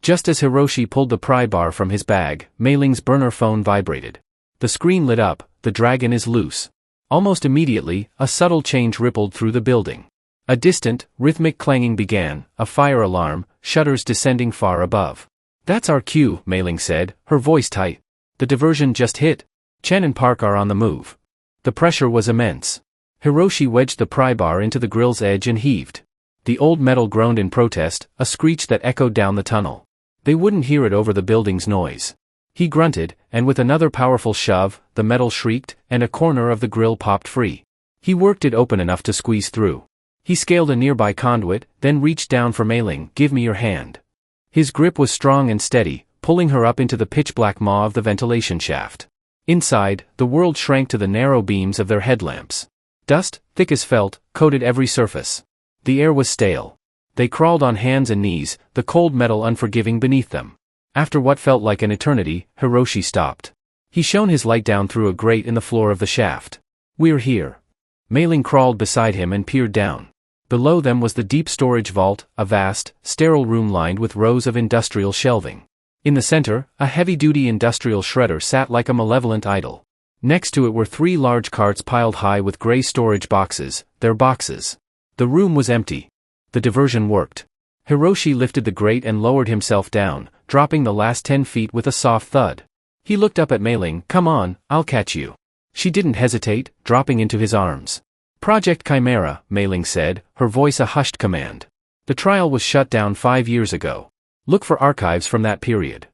Just as Hiroshi pulled the pry bar from his bag, Mei Ling's burner phone vibrated. The screen lit up. The dragon is loose. Almost immediately, a subtle change rippled through the building. A distant, rhythmic clanging began, a fire alarm, shutters descending far above. That's our cue, Mei Ling said, her voice tight. The diversion just hit. Chen and Park are on the move. The pressure was immense. Hiroshi wedged the pry bar into the grill's edge and heaved. The old metal groaned in protest, a screech that echoed down the tunnel. They wouldn't hear it over the building's noise. He grunted, and with another powerful shove, the metal shrieked, and a corner of the grill popped free. He worked it open enough to squeeze through. He scaled a nearby conduit, then reached down for Mei Ling. Give me your hand. His grip was strong and steady, pulling her up into the pitch-black maw of the ventilation shaft. Inside, the world shrank to the narrow beams of their headlamps. Dust, thick as felt, coated every surface. The air was stale. They crawled on hands and knees, the cold metal unforgiving beneath them. After what felt like an eternity, Hiroshi stopped. He shone his light down through a grate in the floor of the shaft. We're here. Mei Ling crawled beside him and peered down. Below them was the deep storage vault, a vast, sterile room lined with rows of industrial shelving. In the center, a heavy-duty industrial shredder sat like a malevolent idol. Next to it were 3 large carts piled high with gray storage boxes, their boxes. The room was empty. The diversion worked. Hiroshi lifted the grate and lowered himself down, dropping the last 10 feet with a soft thud. He looked up at Mei Ling. Come on, I'll catch you. She didn't hesitate, dropping into his arms. Project Chimera, Mei Ling said, her voice a hushed command. The trial was shut down 5 years ago. Look for archives from that period.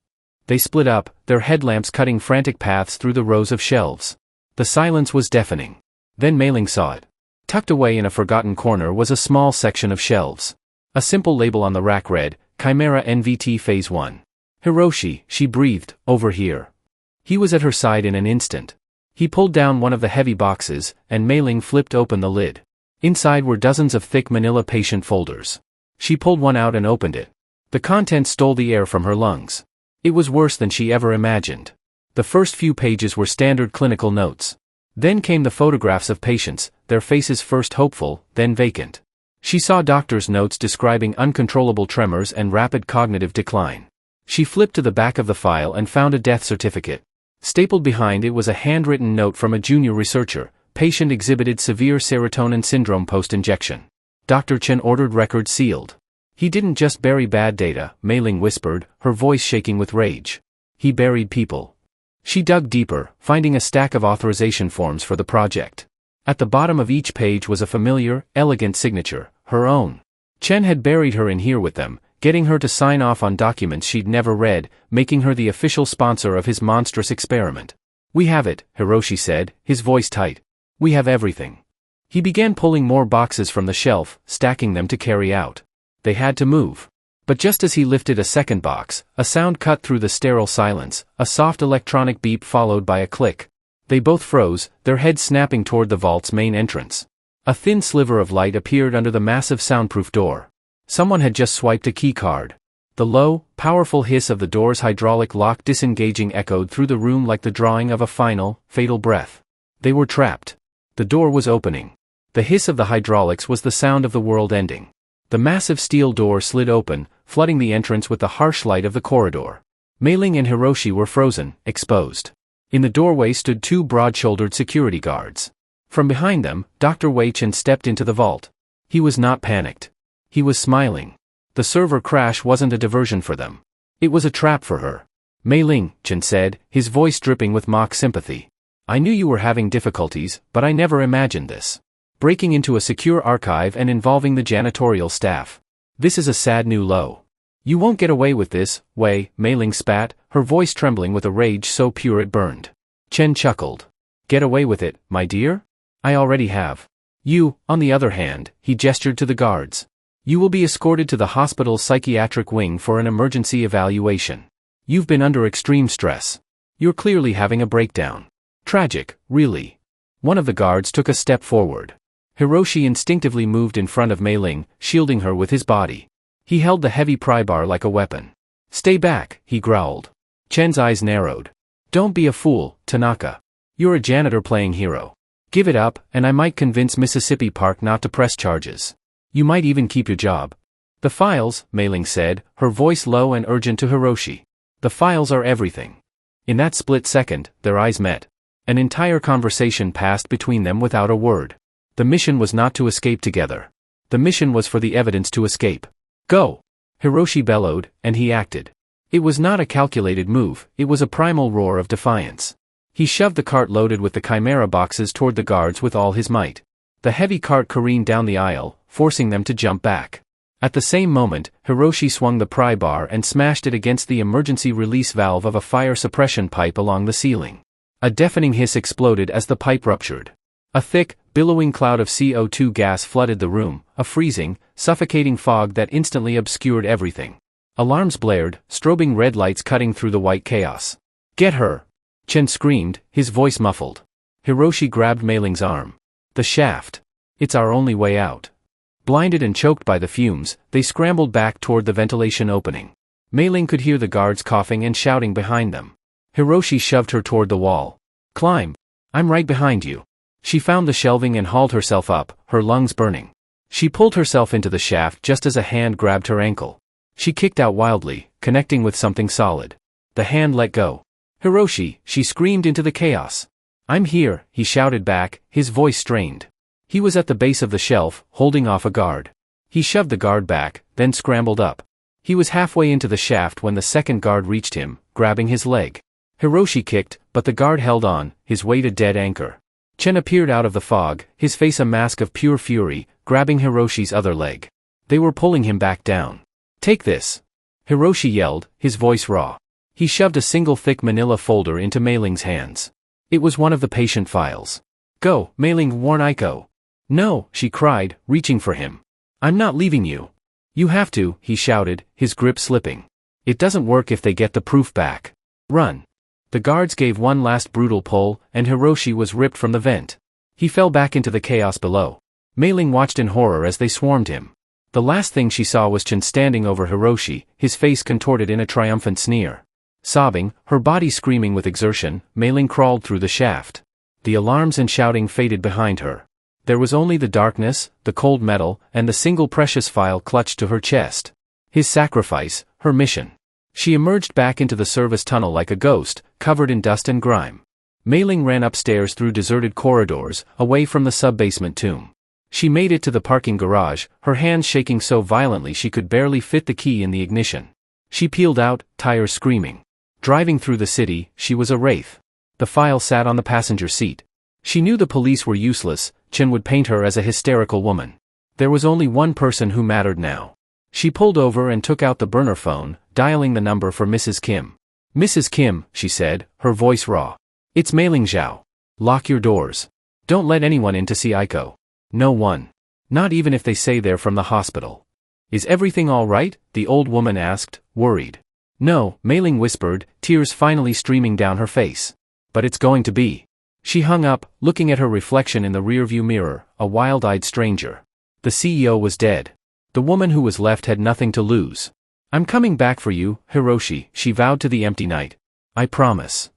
They split up, their headlamps cutting frantic paths through the rows of shelves. The silence was deafening. Then Mei Ling saw it. Tucked away in a forgotten corner was a small section of shelves. A simple label on the rack read, Chimera NVT Phase 1. Hiroshi, she breathed, over here. He was at her side in an instant. He pulled down one of the heavy boxes, and Mei Ling flipped open the lid. Inside were dozens of thick manila patient folders. She pulled one out and opened it. The contents stole the air from her lungs. It was worse than she ever imagined. The first few pages were standard clinical notes. Then came the photographs of patients, their faces first hopeful, then vacant. She saw doctors' notes describing uncontrollable tremors and rapid cognitive decline. She flipped to the back of the file and found a death certificate. Stapled behind it was a handwritten note from a junior researcher. Patient exhibited severe serotonin syndrome post-injection. Dr. Chen ordered records sealed. He didn't just bury bad data, Mei Ling whispered, her voice shaking with rage. He buried people. She dug deeper, finding a stack of authorization forms for the project. At the bottom of each page was a familiar, elegant signature, her own. Chen had buried her in here with them, getting her to sign off on documents she'd never read, making her the official sponsor of his monstrous experiment. We have it, Hiroshi said, his voice tight. We have everything. He began pulling more boxes from the shelf, stacking them to carry out. They had to move. But just as he lifted a second box, a sound cut through the sterile silence, a soft electronic beep followed by a click. They both froze, their heads snapping toward the vault's main entrance. A thin sliver of light appeared under the massive soundproof door. Someone had just swiped a key card. The low, powerful hiss of the door's hydraulic lock disengaging echoed through the room like the drawing of a final, fatal breath. They were trapped. The door was opening. The hiss of the hydraulics was the sound of the world ending. The massive steel door slid open, flooding the entrance with the harsh light of the corridor. Mei-ling and Hiroshi were frozen, exposed. In the doorway stood two broad-shouldered security guards. From behind them, Dr. Wei Chen stepped into the vault. He was not panicked. He was smiling. The server crash wasn't a diversion for them. It was a trap for her. Mei-ling, Chen said, his voice dripping with mock sympathy. I knew you were having difficulties, but I never imagined this. Breaking into a secure archive and involving the janitorial staff. This is a sad new low. You won't get away with this, Wei, Mei-ling spat, her voice trembling with a rage so pure it burned. Chen chuckled. Get away with it, my dear? I already have. You, on the other hand, he gestured to the guards. You will be escorted to the hospital's psychiatric wing for an emergency evaluation. You've been under extreme stress. You're clearly having a breakdown. Tragic, really. One of the guards took a step forward. Hiroshi instinctively moved in front of Mei-ling, shielding her with his body. He held the heavy pry bar like a weapon. Stay back, he growled. Chen's eyes narrowed. Don't be a fool, Tanaka. You're a janitor playing hero. Give it up, and I might convince Mississippi Park not to press charges. You might even keep your job. The files, Mei-ling said, her voice low and urgent to Hiroshi. The files are everything. In that split second, their eyes met. An entire conversation passed between them without a word. The mission was not to escape together. The mission was for the evidence to escape. Go! Hiroshi bellowed, and he acted. It was not a calculated move, it was a primal roar of defiance. He shoved the cart loaded with the chimera boxes toward the guards with all his might. The heavy cart careened down the aisle, forcing them to jump back. At the same moment, Hiroshi swung the pry bar and smashed it against the emergency release valve of a fire suppression pipe along the ceiling. A deafening hiss exploded as the pipe ruptured. A thick, billowing cloud of CO2 gas flooded the room, a freezing, suffocating fog that instantly obscured everything. Alarms blared, strobing red lights cutting through the white chaos. Get her! Chen screamed, his voice muffled. Hiroshi grabbed Mei-ling's arm. The shaft. It's our only way out. Blinded and choked by the fumes, they scrambled back toward the ventilation opening. Mei-ling could hear the guards coughing and shouting behind them. Hiroshi shoved her toward the wall. Climb! I'm right behind you. She found the shelving and hauled herself up, her lungs burning. She pulled herself into the shaft just as a hand grabbed her ankle. She kicked out wildly, connecting with something solid. The hand let go. Hiroshi, she screamed into the chaos. I'm here, he shouted back, his voice strained. He was at the base of the shelf, holding off a guard. He shoved the guard back, then scrambled up. He was halfway into the shaft when the second guard reached him, grabbing his leg. Hiroshi kicked, but the guard held on, his weight a dead anchor. Chen appeared out of the fog, his face a mask of pure fury, grabbing Hiroshi's other leg. They were pulling him back down. Take this! Hiroshi yelled, his voice raw. He shoved a single thick manila folder into Mei-ling's hands. It was one of the patient files. Go, Mei-ling warned Aiko. No, she cried, reaching for him. I'm not leaving you. You have to, he shouted, his grip slipping. It doesn't work if they get the proof back. Run. The guards gave one last brutal pull, and Hiroshi was ripped from the vent. He fell back into the chaos below. Mei-ling watched in horror as they swarmed him. The last thing she saw was Chen standing over Hiroshi, his face contorted in a triumphant sneer. Sobbing, her body screaming with exertion, Mei-ling crawled through the shaft. The alarms and shouting faded behind her. There was only the darkness, the cold metal, and the single precious file clutched to her chest. His sacrifice, her mission. She emerged back into the service tunnel like a ghost, covered in dust and grime. Mei-ling ran upstairs through deserted corridors, away from the sub-basement tomb. She made it to the parking garage, her hands shaking so violently she could barely fit the key in the ignition. She peeled out, tires screaming. Driving through the city, she was a wraith. The file sat on the passenger seat. She knew the police were useless, Chen would paint her as a hysterical woman. There was only one person who mattered now. She pulled over and took out the burner phone, dialing the number for Mrs. Kim. Mrs. Kim, she said, her voice raw. It's Mei-ling Zhao. Lock your doors. Don't let anyone in to see Aiko. No one. Not even if they say they're from the hospital. Is everything all right? The old woman asked, worried. No, Mei Ling whispered, tears finally streaming down her face. But it's going to be. She hung up, looking at her reflection in the rearview mirror, a wild-eyed stranger. The CEO was dead. The woman who was left had nothing to lose. I'm coming back for you, Hiroshi, she vowed to the empty night. I promise.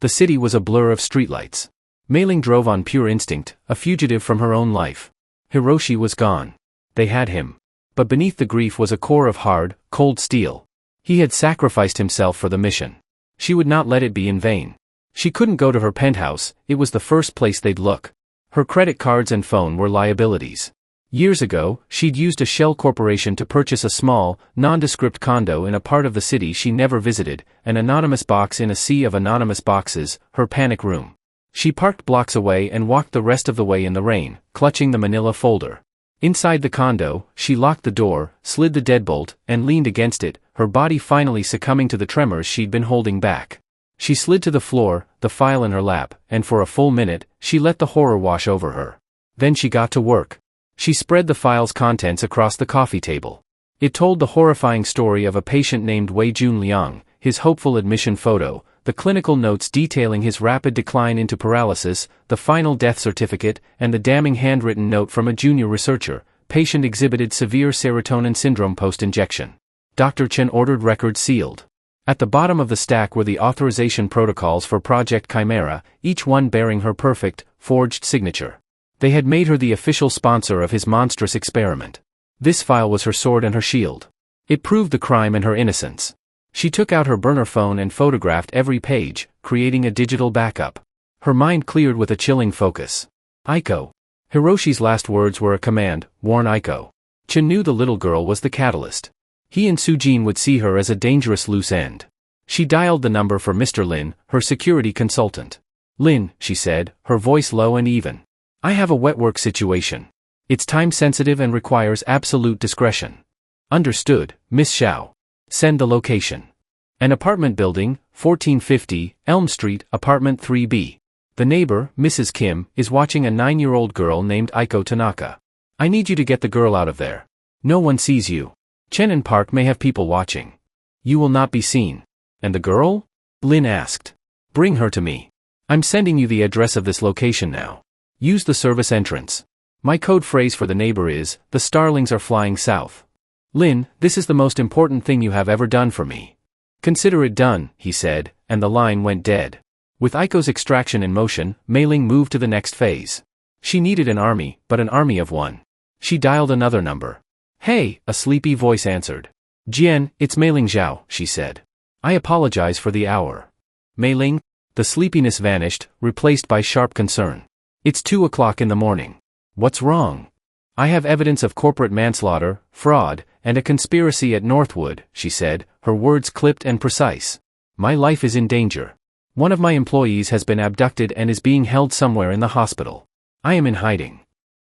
The city was a blur of streetlights. Mei Ling drove on pure instinct, a fugitive from her own life. Hiroshi was gone. They had him. But beneath the grief was a core of hard, cold steel. He had sacrificed himself for the mission. She would not let it be in vain. She couldn't go to her penthouse, it was the first place they'd look. Her credit cards and phone were liabilities. Years ago, she'd used a shell corporation to purchase a small, nondescript condo in a part of the city she never visited, an anonymous box in a sea of anonymous boxes, her panic room. She parked blocks away and walked the rest of the way in the rain, clutching the manila folder. Inside the condo, she locked the door, slid the deadbolt, and leaned against it, her body finally succumbing to the tremors she'd been holding back. She slid to the floor, the file in her lap, and for a full minute, she let the horror wash over her. Then she got to work. She spread the file's contents across the coffee table. It told the horrifying story of a patient named Wei Jun Liang, his hopeful admission photo, the clinical notes detailing his rapid decline into paralysis, the final death certificate, and the damning handwritten note from a junior researcher. Patient exhibited severe serotonin syndrome post-injection. Dr. Chen ordered records sealed. At the bottom of the stack were the authorization protocols for Project Chimera, each one bearing her perfect, forged signature. They had made her the official sponsor of his monstrous experiment. This file was her sword and her shield. It proved the crime and her innocence. She took out her burner phone and photographed every page, creating a digital backup. Her mind cleared with a chilling focus. Aiko. Hiroshi's last words were a command, warn Aiko. Chen knew the little girl was the catalyst. He and Sujin would see her as a dangerous loose end. She dialed the number for Mr. Lin, her security consultant. Lin, she said, her voice low and even. I have a wet work situation. It's time-sensitive and requires absolute discretion. Understood, Miss Xiao. Send the location. An apartment building, 1450, Elm Street, apartment 3B. The neighbor, Mrs. Kim, is watching a 9-year-old girl named Aiko Tanaka. I need you to get the girl out of there. No one sees you. Chen and Park may have people watching. You will not be seen. And the girl? Lin asked. Bring her to me. I'm sending you the address of this location now. Use the service entrance. My code phrase for the neighbor is, the starlings are flying south. Lin, this is the most important thing you have ever done for me. Consider it done, he said, and the line went dead. With Aiko's extraction in motion, Mei Ling moved to the next phase. She needed an army, but an army of one. She dialed another number. Hey, a sleepy voice answered. Jian, it's Mei Ling Zhao, she said. I apologize for the hour. Mei Ling? The sleepiness vanished, replaced by sharp concern. It's 2 o'clock in the morning. What's wrong? I have evidence of corporate manslaughter, fraud, and a conspiracy at Northwood, she said, her words clipped and precise. My life is in danger. One of my employees has been abducted and is being held somewhere in the hospital. I am in hiding.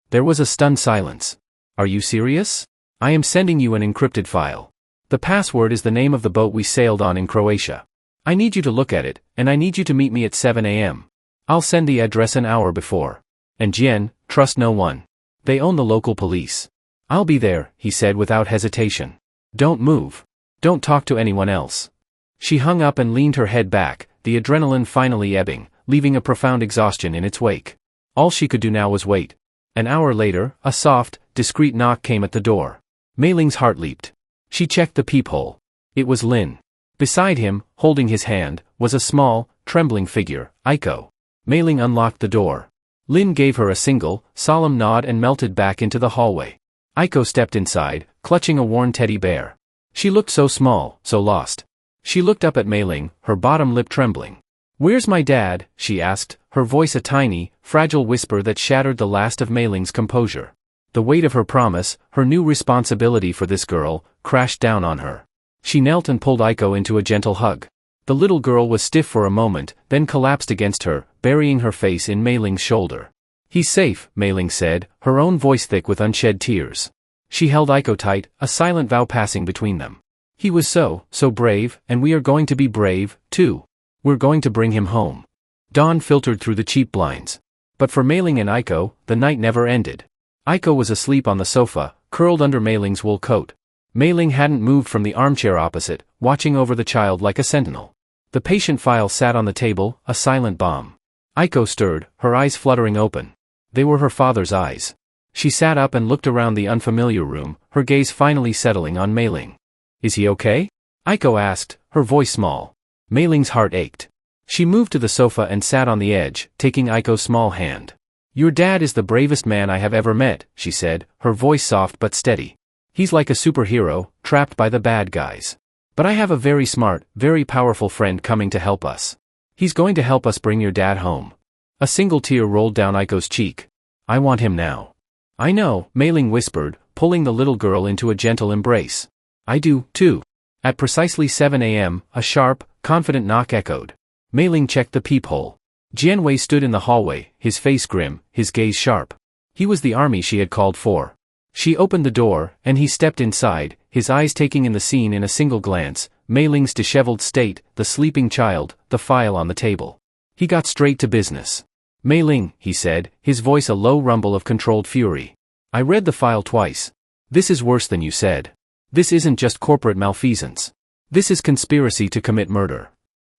There was a stunned silence. Are you serious? I am sending you an encrypted file. The password is the name of the boat we sailed on in Croatia. I need you to look at it, and I need you to meet me at 7 a.m. I'll send the address an hour before. And Jian, trust no one. They own the local police. I'll be there, he said without hesitation. Don't move. Don't talk to anyone else. She hung up and leaned her head back, the adrenaline finally ebbing, leaving a profound exhaustion in its wake. All she could do now was wait. An hour later, a soft, discreet knock came at the door. Mei Ling's heart leaped. She checked the peephole. It was Lin. Beside him, holding his hand, was a small, trembling figure, Aiko. Mei Ling unlocked the door. Lin gave her a single, solemn nod and melted back into the hallway. Aiko stepped inside, clutching a worn teddy bear. She looked so small, so lost. She looked up at Mei Ling, her bottom lip trembling. Where's my dad? She asked, her voice a tiny, fragile whisper that shattered the last of Mei Ling's composure. The weight of her promise, her new responsibility for this girl, crashed down on her. She knelt and pulled Aiko into a gentle hug. The little girl was stiff for a moment, then collapsed against her, burying her face in Mei Ling's shoulder. He's safe, Mei Ling said, her own voice thick with unshed tears. She held Aiko tight, a silent vow passing between them. He was so brave, and we are going to be brave, too. We're going to bring him home. Dawn filtered through the cheap blinds. But for Mei Ling and Aiko, the night never ended. Aiko was asleep on the sofa, curled under Mei Ling's wool coat. Mei Ling hadn't moved from the armchair opposite, watching over the child like a sentinel. The patient file sat on the table, a silent bomb. Aiko stirred, her eyes fluttering open. They were her father's eyes. She sat up and looked around the unfamiliar room, her gaze finally settling on Mei Ling. "Is he okay?" Aiko asked, her voice small. Mei Ling's heart ached. She moved to the sofa and sat on the edge, taking Aiko's small hand. "Your dad is the bravest man I have ever met," she said, her voice soft but steady. "He's like a superhero, trapped by the bad guys. But I have a very smart, very powerful friend coming to help us. He's going to help us bring your dad home." A single tear rolled down Aiko's cheek. "I want him now." "I know," Mei Ling whispered, pulling the little girl into a gentle embrace. "I do, too." At precisely 7 a.m., a sharp, confident knock echoed. Mei Ling checked the peephole. Jianwei stood in the hallway, his face grim, his gaze sharp. He was the army she had called for. She opened the door, and he stepped inside, his eyes taking in the scene in a single glance, Mei Ling's disheveled state, the sleeping child, the file on the table. He got straight to business. "Mei Ling," he said, his voice a low rumble of controlled fury. "I read the file twice. This is worse than you said. This isn't just corporate malfeasance. This is conspiracy to commit murder."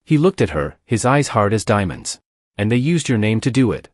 He looked at her, his eyes hard as diamonds. "And they used your name to do it."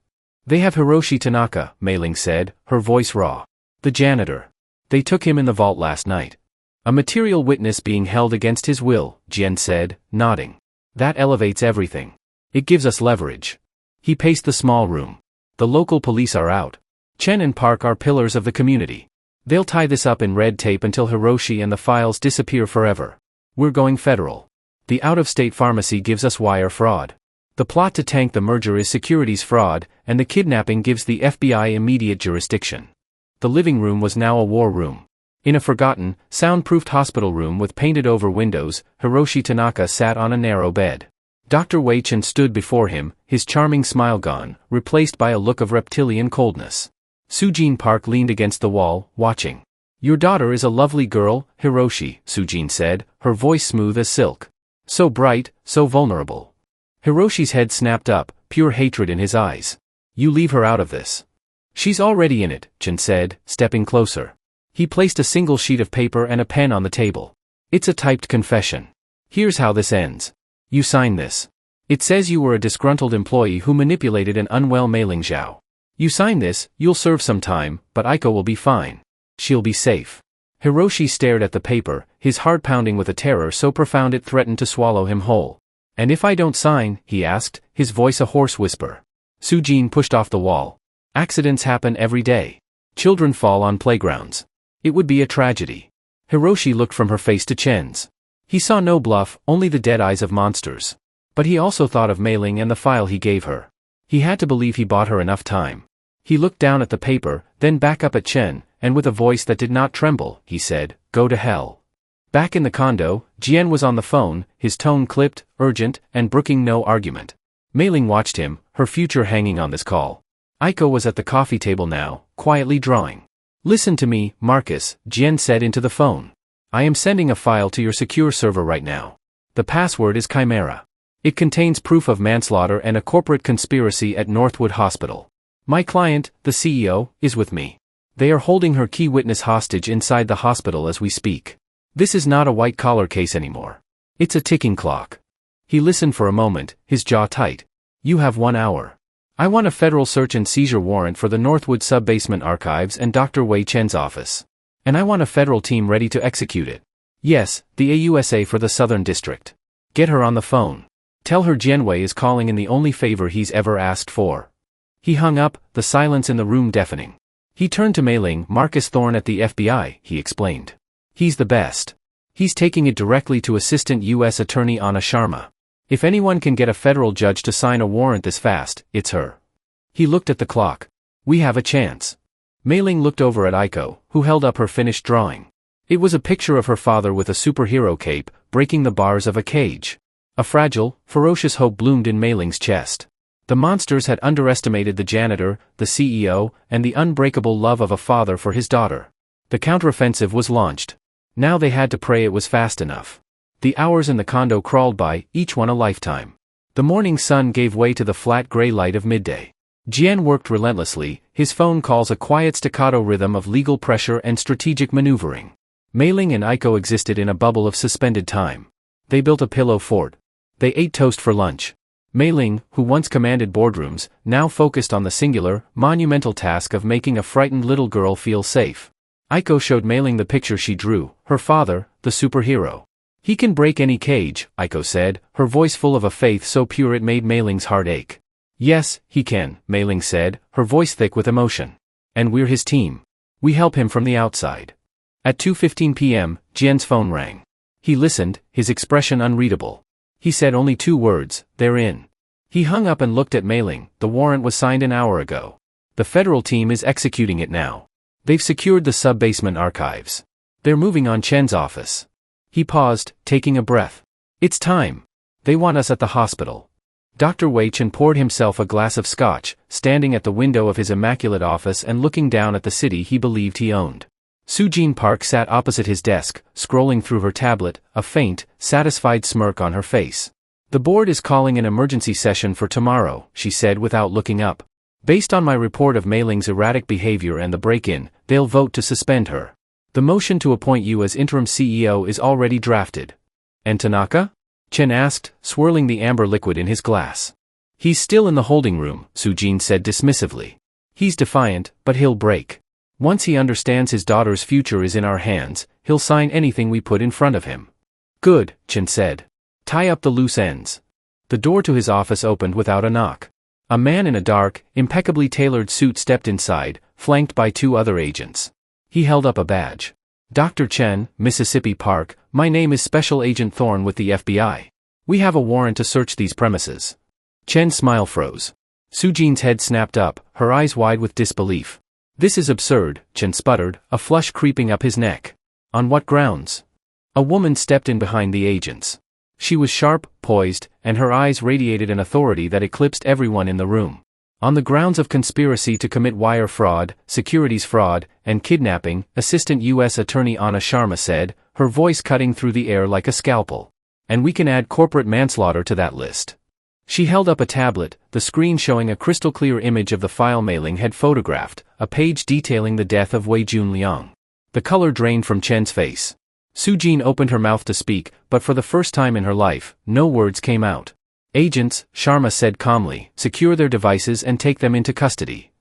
"They have Hiroshi Tanaka," Mei Ling said, her voice raw. "The janitor. They took him in the vault last night." "A material witness being held against his will," Jian said, nodding. "That elevates everything. It gives us leverage." He paced the small room. "The local police are out. Chen and Park are pillars of the community. They'll tie this up in red tape until Hiroshi and the files disappear forever. We're going federal. The out-of-state pharmacy gives us wire fraud. The plot to tank the merger is securities fraud, and the kidnapping gives the FBI immediate jurisdiction." The living room was now a war room. In a forgotten, soundproofed hospital room with painted-over windows, Hiroshi Tanaka sat on a narrow bed. Dr. Wei Chen stood before him, his charming smile gone, replaced by a look of reptilian coldness. Sujin Park leaned against the wall, watching. "Your daughter is a lovely girl, Hiroshi," Sujin said, her voice smooth as silk. "So bright, so vulnerable." Hiroshi's head snapped up, pure hatred in his eyes. "You leave her out of this." "She's already in it," Chen said, stepping closer. He placed a single sheet of paper and a pen on the table. "It's a typed confession. Here's how this ends. You sign this. It says you were a disgruntled employee who manipulated an unwell Mei Ling Zhao. You sign this, you'll serve some time, but Aiko will be fine. She'll be safe." Hiroshi stared at the paper, his heart pounding with a terror so profound it threatened to swallow him whole. "And if I don't sign?" he asked, his voice a hoarse whisper. Sujin pushed off the wall. "Accidents happen every day. Children fall on playgrounds. It would be a tragedy." Hiroshi looked from her face to Chen's. He saw no bluff, only the dead eyes of monsters. But he also thought of Mei Ling and the file he gave her. He had to believe he bought her enough time. He looked down at the paper, then back up at Chen, and with a voice that did not tremble, he said, "Go to hell." Back in the condo, Jian was on the phone, his tone clipped, urgent, and brooking no argument. Mei Ling watched him, her future hanging on this call. Aiko was at the coffee table now, quietly drawing. "Listen to me, Marcus," Jian said into the phone. "I am sending a file to your secure server right now. The password is Chimera. It contains proof of manslaughter and a corporate conspiracy at Northwood Hospital. My client, the CEO, is with me. They are holding her key witness hostage inside the hospital as we speak. This is not a white-collar case anymore. It's a ticking clock." He listened for a moment, his jaw tight. "You have 1 hour. I want a federal search and seizure warrant for the Northwood sub-basement archives and Dr. Wei Chen's office. And I want a federal team ready to execute it. Yes, the AUSA for the Southern District. Get her on the phone. Tell her Jianwei is calling in the only favor he's ever asked for." He hung up, the silence in the room deafening. He turned to Mei Ling. "Marcus Thorne at the FBI," he explained. "He's the best. He's taking it directly to Assistant U.S. Attorney Anna Sharma. If anyone can get a federal judge to sign a warrant this fast, it's her." He looked at the clock. "We have a chance." Mei Ling looked over at Aiko, who held up her finished drawing. It was a picture of her father with a superhero cape, breaking the bars of a cage. A fragile, ferocious hope bloomed in Mei Ling's chest. The monsters had underestimated the janitor, the CEO, and the unbreakable love of a father for his daughter. The counteroffensive was launched. Now they had to pray it was fast enough. The hours in the condo crawled by, each one a lifetime. The morning sun gave way to the flat gray light of midday. Jian worked relentlessly, his phone calls a quiet staccato rhythm of legal pressure and strategic maneuvering. Mei Ling and Aiko existed in a bubble of suspended time. They built a pillow fort. They ate toast for lunch. Mei Ling, who once commanded boardrooms, now focused on the singular, monumental task of making a frightened little girl feel safe. Aiko showed Mei Ling the picture she drew, her father, the superhero. "He can break any cage," Aiko said, her voice full of a faith so pure it made Mei Ling's heart ache. "Yes, he can," Mei Ling said, her voice thick with emotion. "And we're his team. We help him from the outside." At 2:15 p.m., Jian's phone rang. He listened, his expression unreadable. He said only 2 words, "They're in." He hung up and looked at Mei Ling. "The warrant was signed an hour ago. The federal team is executing it now. They've secured the sub-basement archives. They're moving on Chen's office." He paused, taking a breath. "It's time. They want us at the hospital." Dr. Wei Chen poured himself a glass of scotch, standing at the window of his immaculate office and looking down at the city he believed he owned. Su-Jin Park sat opposite his desk, scrolling through her tablet, a faint, satisfied smirk on her face. "The board is calling an emergency session for tomorrow," she said without looking up. "Based on my report of Mei Ling's erratic behavior and the break-in, they'll vote to suspend her. The motion to appoint you as interim CEO is already drafted." "And Tanaka?" Chen asked, swirling the amber liquid in his glass. "He's still in the holding room," Su-Jin said dismissively. "He's defiant, but he'll break. Once he understands his daughter's future is in our hands, he'll sign anything we put in front of him." "Good," Chen said. "Tie up the loose ends." The door to his office opened without a knock. A man in a dark, impeccably tailored suit stepped inside, flanked by 2 other agents. He held up a badge. "Dr. Chen, Mississippi Park, my name is Special Agent Thorne with the FBI. We have a warrant to search these premises." Chen's smile froze. Su-Jin's head snapped up, her eyes wide with disbelief. "This is absurd," Chen sputtered, a flush creeping up his neck. "On what grounds?" A woman stepped in behind the agents. She was sharp, poised, and her eyes radiated an authority that eclipsed everyone in the room. "On the grounds of conspiracy to commit wire fraud, securities fraud, and kidnapping," Assistant U.S. Attorney Anna Sharma said, her voice cutting through the air like a scalpel. "And we can add corporate manslaughter to that list." She held up a tablet, the screen showing a crystal-clear image of the file Mei Ling had photographed, a page detailing the death of Wei Junliang. The color drained from Chen's face. Su-Jin opened her mouth to speak, but for the first time in her life, no words came out. "Agents," Sharma said calmly, "secure their devices and take them into custody."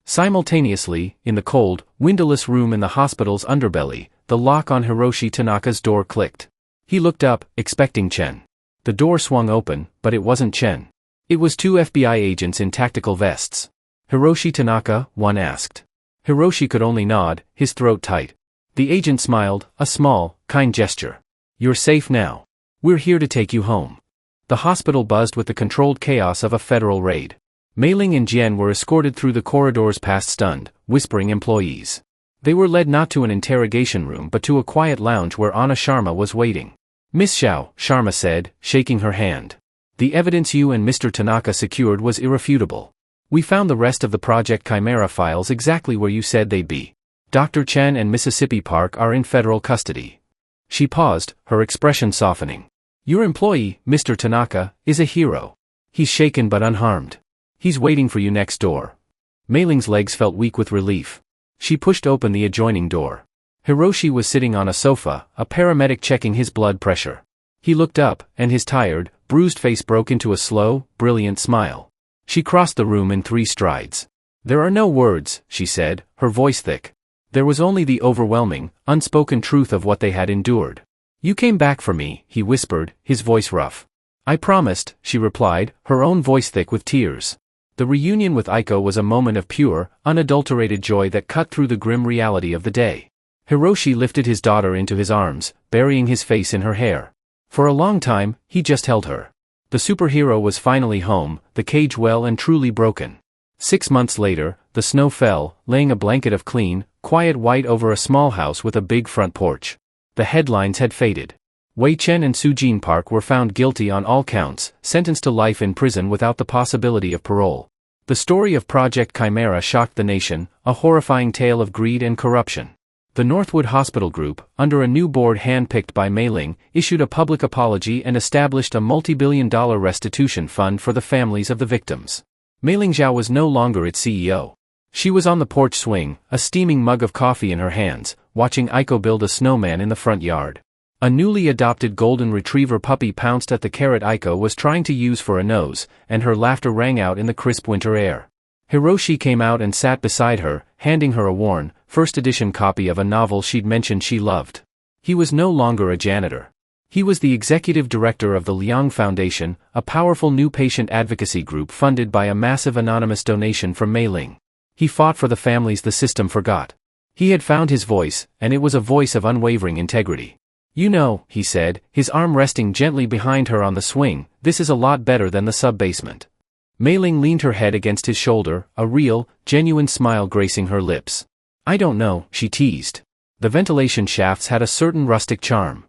Simultaneously, in the cold, windowless room in the hospital's underbelly, the lock on Hiroshi Tanaka's door clicked. He looked up, expecting Chen. The door swung open, but it wasn't Chen. It was 2 FBI agents in tactical vests. "Hiroshi Tanaka?" one asked. Hiroshi could only nod, his throat tight. The agent smiled, a small, kind gesture. "You're safe now. We're here to take you home." The hospital buzzed with the controlled chaos of a federal raid. Mei Ling and Jian were escorted through the corridors past stunned, whispering employees. They were led not to an interrogation room but to a quiet lounge where Anna Sharma was waiting. "Miss Xiao," Sharma said, shaking her hand. "The evidence you and Mr. Tanaka secured was irrefutable. We found the rest of the Project Chimera files exactly where you said they'd be. Dr. Chen and Mississippi Park are in federal custody." She paused, her expression softening. "Your employee, Mr. Tanaka, is a hero. He's shaken but unharmed. He's waiting for you next door." Mei Ling's legs felt weak with relief. She pushed open the adjoining door. Hiroshi was sitting on a sofa, a paramedic checking his blood pressure. He looked up, and his tired, bruised face broke into a slow, brilliant smile. She crossed the room in 3 strides. "There are no words," she said, her voice thick. There was only the overwhelming, unspoken truth of what they had endured. "You came back for me," he whispered, his voice rough. "I promised," she replied, her own voice thick with tears. The reunion with Aiko was a moment of pure, unadulterated joy that cut through the grim reality of the day. Hiroshi lifted his daughter into his arms, burying his face in her hair. For a long time, he just held her. The superhero was finally home, the cage well and truly broken. 6 months later, the snow fell, laying a blanket of clean, quiet white over a small house with a big front porch. The headlines had faded. Wei Chen and Su-Jin Park were found guilty on all counts, sentenced to life in prison without the possibility of parole. The story of Project Chimera shocked the nation, a horrifying tale of greed and corruption. The Northwood Hospital Group, under a new board handpicked by Mei Ling, issued a public apology and established a multi-billion-dollar restitution fund for the families of the victims. Mei Ling Zhao was no longer its CEO. She was on the porch swing, a steaming mug of coffee in her hands, watching Aiko build a snowman in the front yard. A newly adopted golden retriever puppy pounced at the carrot Aiko was trying to use for a nose, and her laughter rang out in the crisp winter air. Hiroshi came out and sat beside her, handing her a worn, first-edition copy of a novel she'd mentioned she loved. He was no longer a janitor. He was the executive director of the Liang Foundation, a powerful new patient advocacy group funded by a massive anonymous donation from Mei Ling. He fought for the families the system forgot. He had found his voice, and it was a voice of unwavering integrity. "You know," he said, his arm resting gently behind her on the swing, "this is a lot better than the sub-basement." Mei Ling leaned her head against his shoulder, a real, genuine smile gracing her lips. "I don't know," she teased. The ventilation shafts had a certain rustic charm.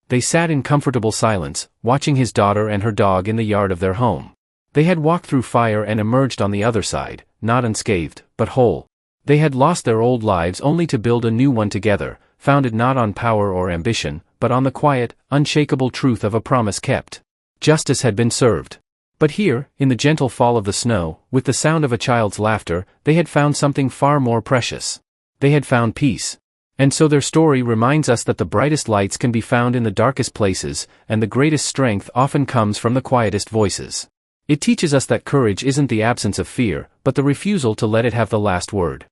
They sat in comfortable silence, watching his daughter and her dog in the yard of their home. They had walked through fire and emerged on the other side, not unscathed, but whole. They had lost their old lives only to build a new one together, founded not on power or ambition, but on the quiet, unshakable truth of a promise kept. Justice had been served. But here, in the gentle fall of the snow, with the sound of a child's laughter, they had found something far more precious. They had found peace. And so their story reminds us that the brightest lights can be found in the darkest places, and the greatest strength often comes from the quietest voices. It teaches us that courage isn't the absence of fear, but the refusal to let it have the last word.